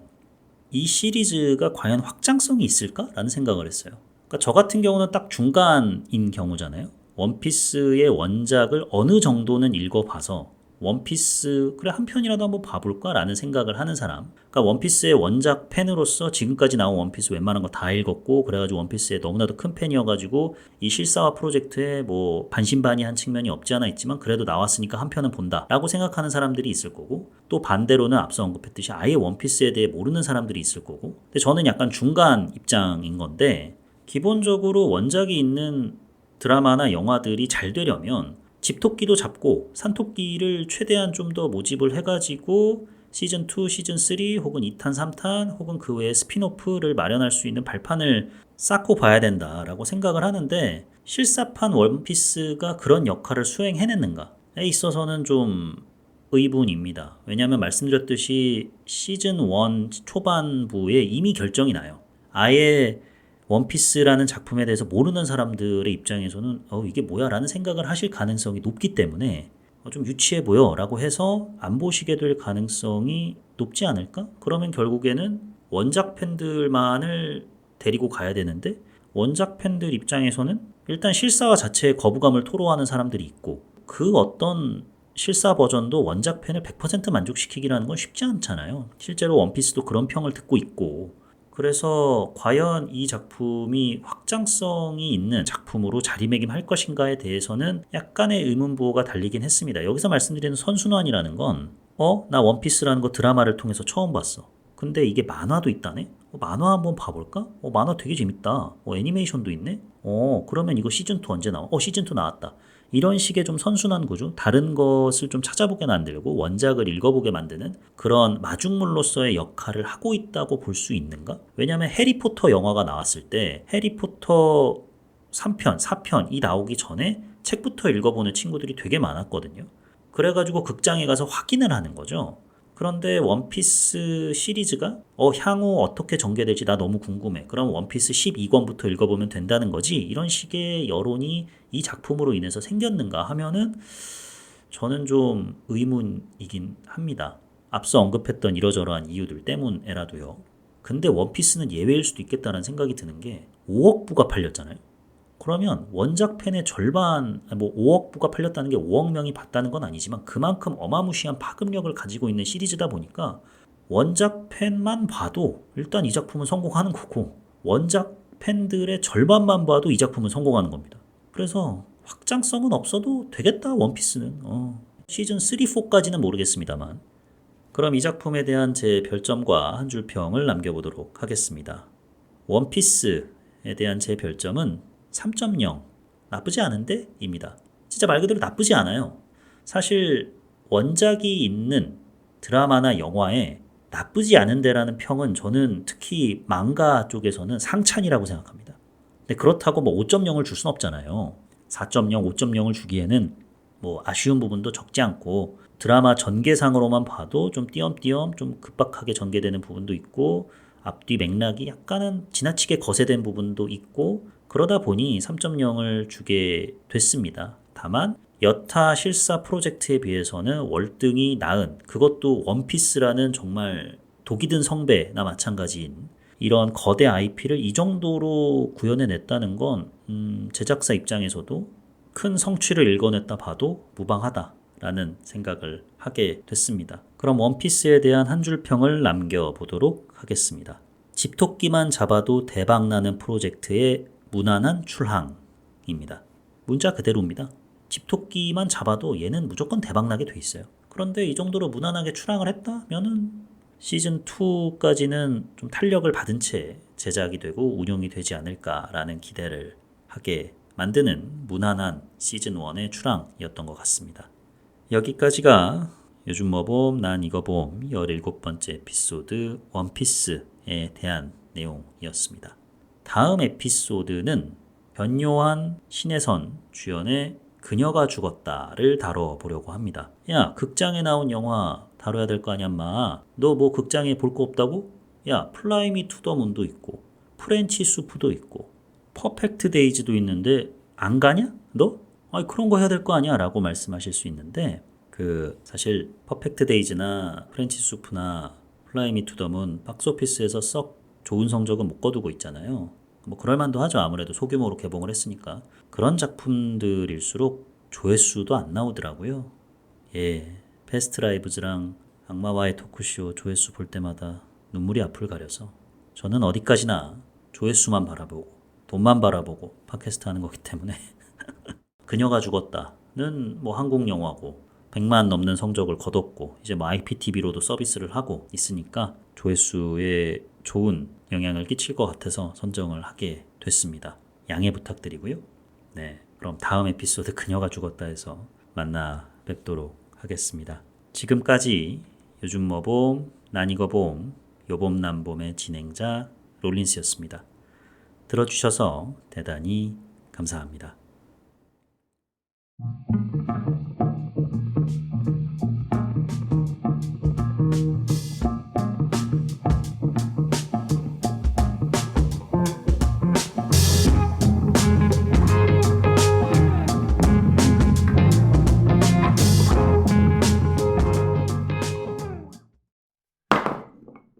이 시리즈가 과연 확장성이 있을까라는 생각을 했어요. 그러니까 저 같은 경우는 딱 중간인 경우잖아요. 원피스의 원작을 어느 정도는 읽어봐서 원피스 그래 한 편이라도 한번 봐볼까 라는 생각을 하는 사람. 그러니까 원피스의 원작 팬으로서 지금까지 나온 원피스 웬만한 거 다 읽었고 그래가지고 원피스의 너무나도 큰 팬이어가지고 이 실사화 프로젝트에 뭐 반신반의한 측면이 없지 않아 있지만 그래도 나왔으니까 한 편은 본다 라고 생각하는 사람들이 있을 거고, 또 반대로는 앞서 언급했듯이 아예 원피스에 대해 모르는 사람들이 있을 거고. 근데 저는 약간 중간 입장인 건데, 기본적으로 원작이 있는 드라마나 영화들이 잘 되려면 집토끼도 잡고 산토끼를 최대한 좀 더 모집을 해가지고 시즌2, 시즌3 혹은 2탄, 3탄 혹은 그 외에 스핀오프를 마련할 수 있는 발판을 쌓고 봐야 된다라고 생각을 하는데, 실사판 원피스가 그런 역할을 수행해냈는가에 있어서는 좀 의문입니다. 왜냐하면 말씀드렸듯이 시즌1 초반부에 이미 결정이 나요. 아예 원피스라는 작품에 대해서 모르는 사람들의 입장에서는 이게 뭐야 라는 생각을 하실 가능성이 높기 때문에 좀 유치해 보여 라고 해서 안 보시게 될 가능성이 높지 않을까? 그러면 결국에는 원작 팬들만을 데리고 가야 되는데, 원작 팬들 입장에서는 일단 실사화 자체에 거부감을 토로하는 사람들이 있고, 그 어떤 실사 버전도 원작 팬을 100% 만족시키기라는 건 쉽지 않잖아요. 실제로 원피스도 그런 평을 듣고 있고. 그래서 과연 이 작품이 확장성이 있는 작품으로 자리매김할 것인가에 대해서는 약간의 의문부호가 달리긴 했습니다. 여기서 말씀드리는 선순환이라는 건 나 원피스라는 거 드라마를 통해서 처음 봤어. 근데 이게 만화도 있다네? 만화 한번 봐볼까? 만화 되게 재밌다. 애니메이션도 있네? 그러면 이거 시즌2 언제 나와? 시즌2 나왔다. 이런 식의 좀 선순환 구조, 다른 것을 좀 찾아보게 만들고 원작을 읽어보게 만드는 그런 마중물로서의 역할을 하고 있다고 볼 수 있는가? 왜냐하면 해리포터 영화가 나왔을 때 해리포터 3편, 4편이 나오기 전에 책부터 읽어보는 친구들이 되게 많았거든요. 그래가지고 극장에 가서 확인을 하는 거죠. 그런데 원피스 시리즈가 향후 어떻게 전개될지 나 너무 궁금해. 그럼 원피스 12권부터 읽어보면 된다는 거지? 이런 식의 여론이 이 작품으로 인해서 생겼는가 하면은 저는 좀 의문이긴 합니다. 앞서 언급했던 이러저러한 이유들 때문에라도요. 근데 원피스는 예외일 수도 있겠다는 생각이 드는 게 5억 부가 팔렸잖아요. 그러면 원작 팬의 절반, 5억 부가 팔렸다는 게 5억 명이 봤다는 건 아니지만 그만큼 어마무시한 파급력을 가지고 있는 시리즈다 보니까 원작 팬만 봐도 일단 이 작품은 성공하는 거고, 원작 팬들의 절반만 봐도 이 작품은 성공하는 겁니다. 그래서 확장성은 없어도 되겠다 원피스는. 시즌 3, 4까지는 모르겠습니다만. 그럼 이 작품에 대한 제 별점과 한 줄 평을 남겨보도록 하겠습니다. 원피스에 대한 제 별점은 3.0 나쁘지 않은데 입니다. 진짜 말 그대로 나쁘지 않아요. 사실 원작이 있는 드라마나 영화에 나쁘지 않은데라는 평은 저는 특히 망가 쪽에서는 상찬이라고 생각합니다. 근데 그렇다고 5.0을 줄 순 없잖아요. 4.0, 5.0을 주기에는 아쉬운 부분도 적지 않고, 드라마 전개상으로만 봐도 좀 띄엄띄엄 좀 급박하게 전개되는 부분도 있고, 앞뒤 맥락이 약간은 지나치게 거세된 부분도 있고, 그러다 보니 3.0을 주게 됐습니다. 다만 여타 실사 프로젝트에 비해서는 월등히 나은, 그것도 원피스라는 정말 독이 든 성배나 마찬가지인 이런 거대 IP를 이 정도로 구현해냈다는 건 제작사 입장에서도 큰 성취를 일궈냈다 봐도 무방하다라는 생각을 하게 됐습니다. 그럼 원피스에 대한 한 줄 평을 남겨보도록 하겠습니다. 집토끼만 잡아도 대박나는 프로젝트의 무난한 출항입니다. 입니다. 문자 그대로입니다. 집토끼만 잡아도 얘는 무조건 대박나게 돼 있어요. 그런데 이 정도로 무난하게 출항을 했다면은 시즌2까지는 좀 탄력을 받은 채 제작이 되고 운영이 되지 않을까라는 기대를 하게 만드는 무난한 시즌1의 출항이었던 것 같습니다. 여기까지가 요즘 뭐 봄, 난 이거 봄 17번째 에피소드 원피스에 대한 내용이었습니다. 다음 에피소드는 변요한 신혜선 주연의 그녀가 죽었다를 다뤄보려고 합니다. 야, 극장에 나온 영화 다뤄야 될 거 아니야, 마. 너 뭐 극장에 볼 거 없다고? 야, 플라이 미 투 더 문도 있고 프렌치 수프도 있고 퍼펙트 데이즈도 있는데 안 가냐? 너? 아니, 그런 거 해야 될 거 아니야? 라고 말씀하실 수 있는데 사실 퍼펙트 데이즈나 프렌치 수프나 플라이 미 투 더 문 박스오피스에서 썩 좋은 성적은 못 거두고 있잖아요. 뭐 그럴만도 하죠. 아무래도 소규모로 개봉을 했으니까. 그런 작품들일수록 조회수도 안 나오더라고요. 예, 패스트 라이브즈랑 악마와의 토크쇼 조회수 볼 때마다 눈물이 앞을 가려서 저는 어디까지나 조회수만 바라보고 돈만 바라보고 팟캐스트 하는 거기 때문에 그녀가 죽었다는 뭐 한국 영화고 100만 넘는 성적을 거뒀고 이제 뭐 IPTV로도 서비스를 하고 있으니까 조회수에 좋은 영향을 끼칠 것 같아서 선정을 하게 됐습니다. 양해 부탁드리고요. 네, 그럼 다음 에피소드 그녀가 죽었다 해서 만나 뵙도록 하겠습니다. 지금까지 요즘 뭐 봄, 난 이거 봄, 요봄 난봄의 진행자 롤린스였습니다. 들어주셔서 대단히 감사합니다.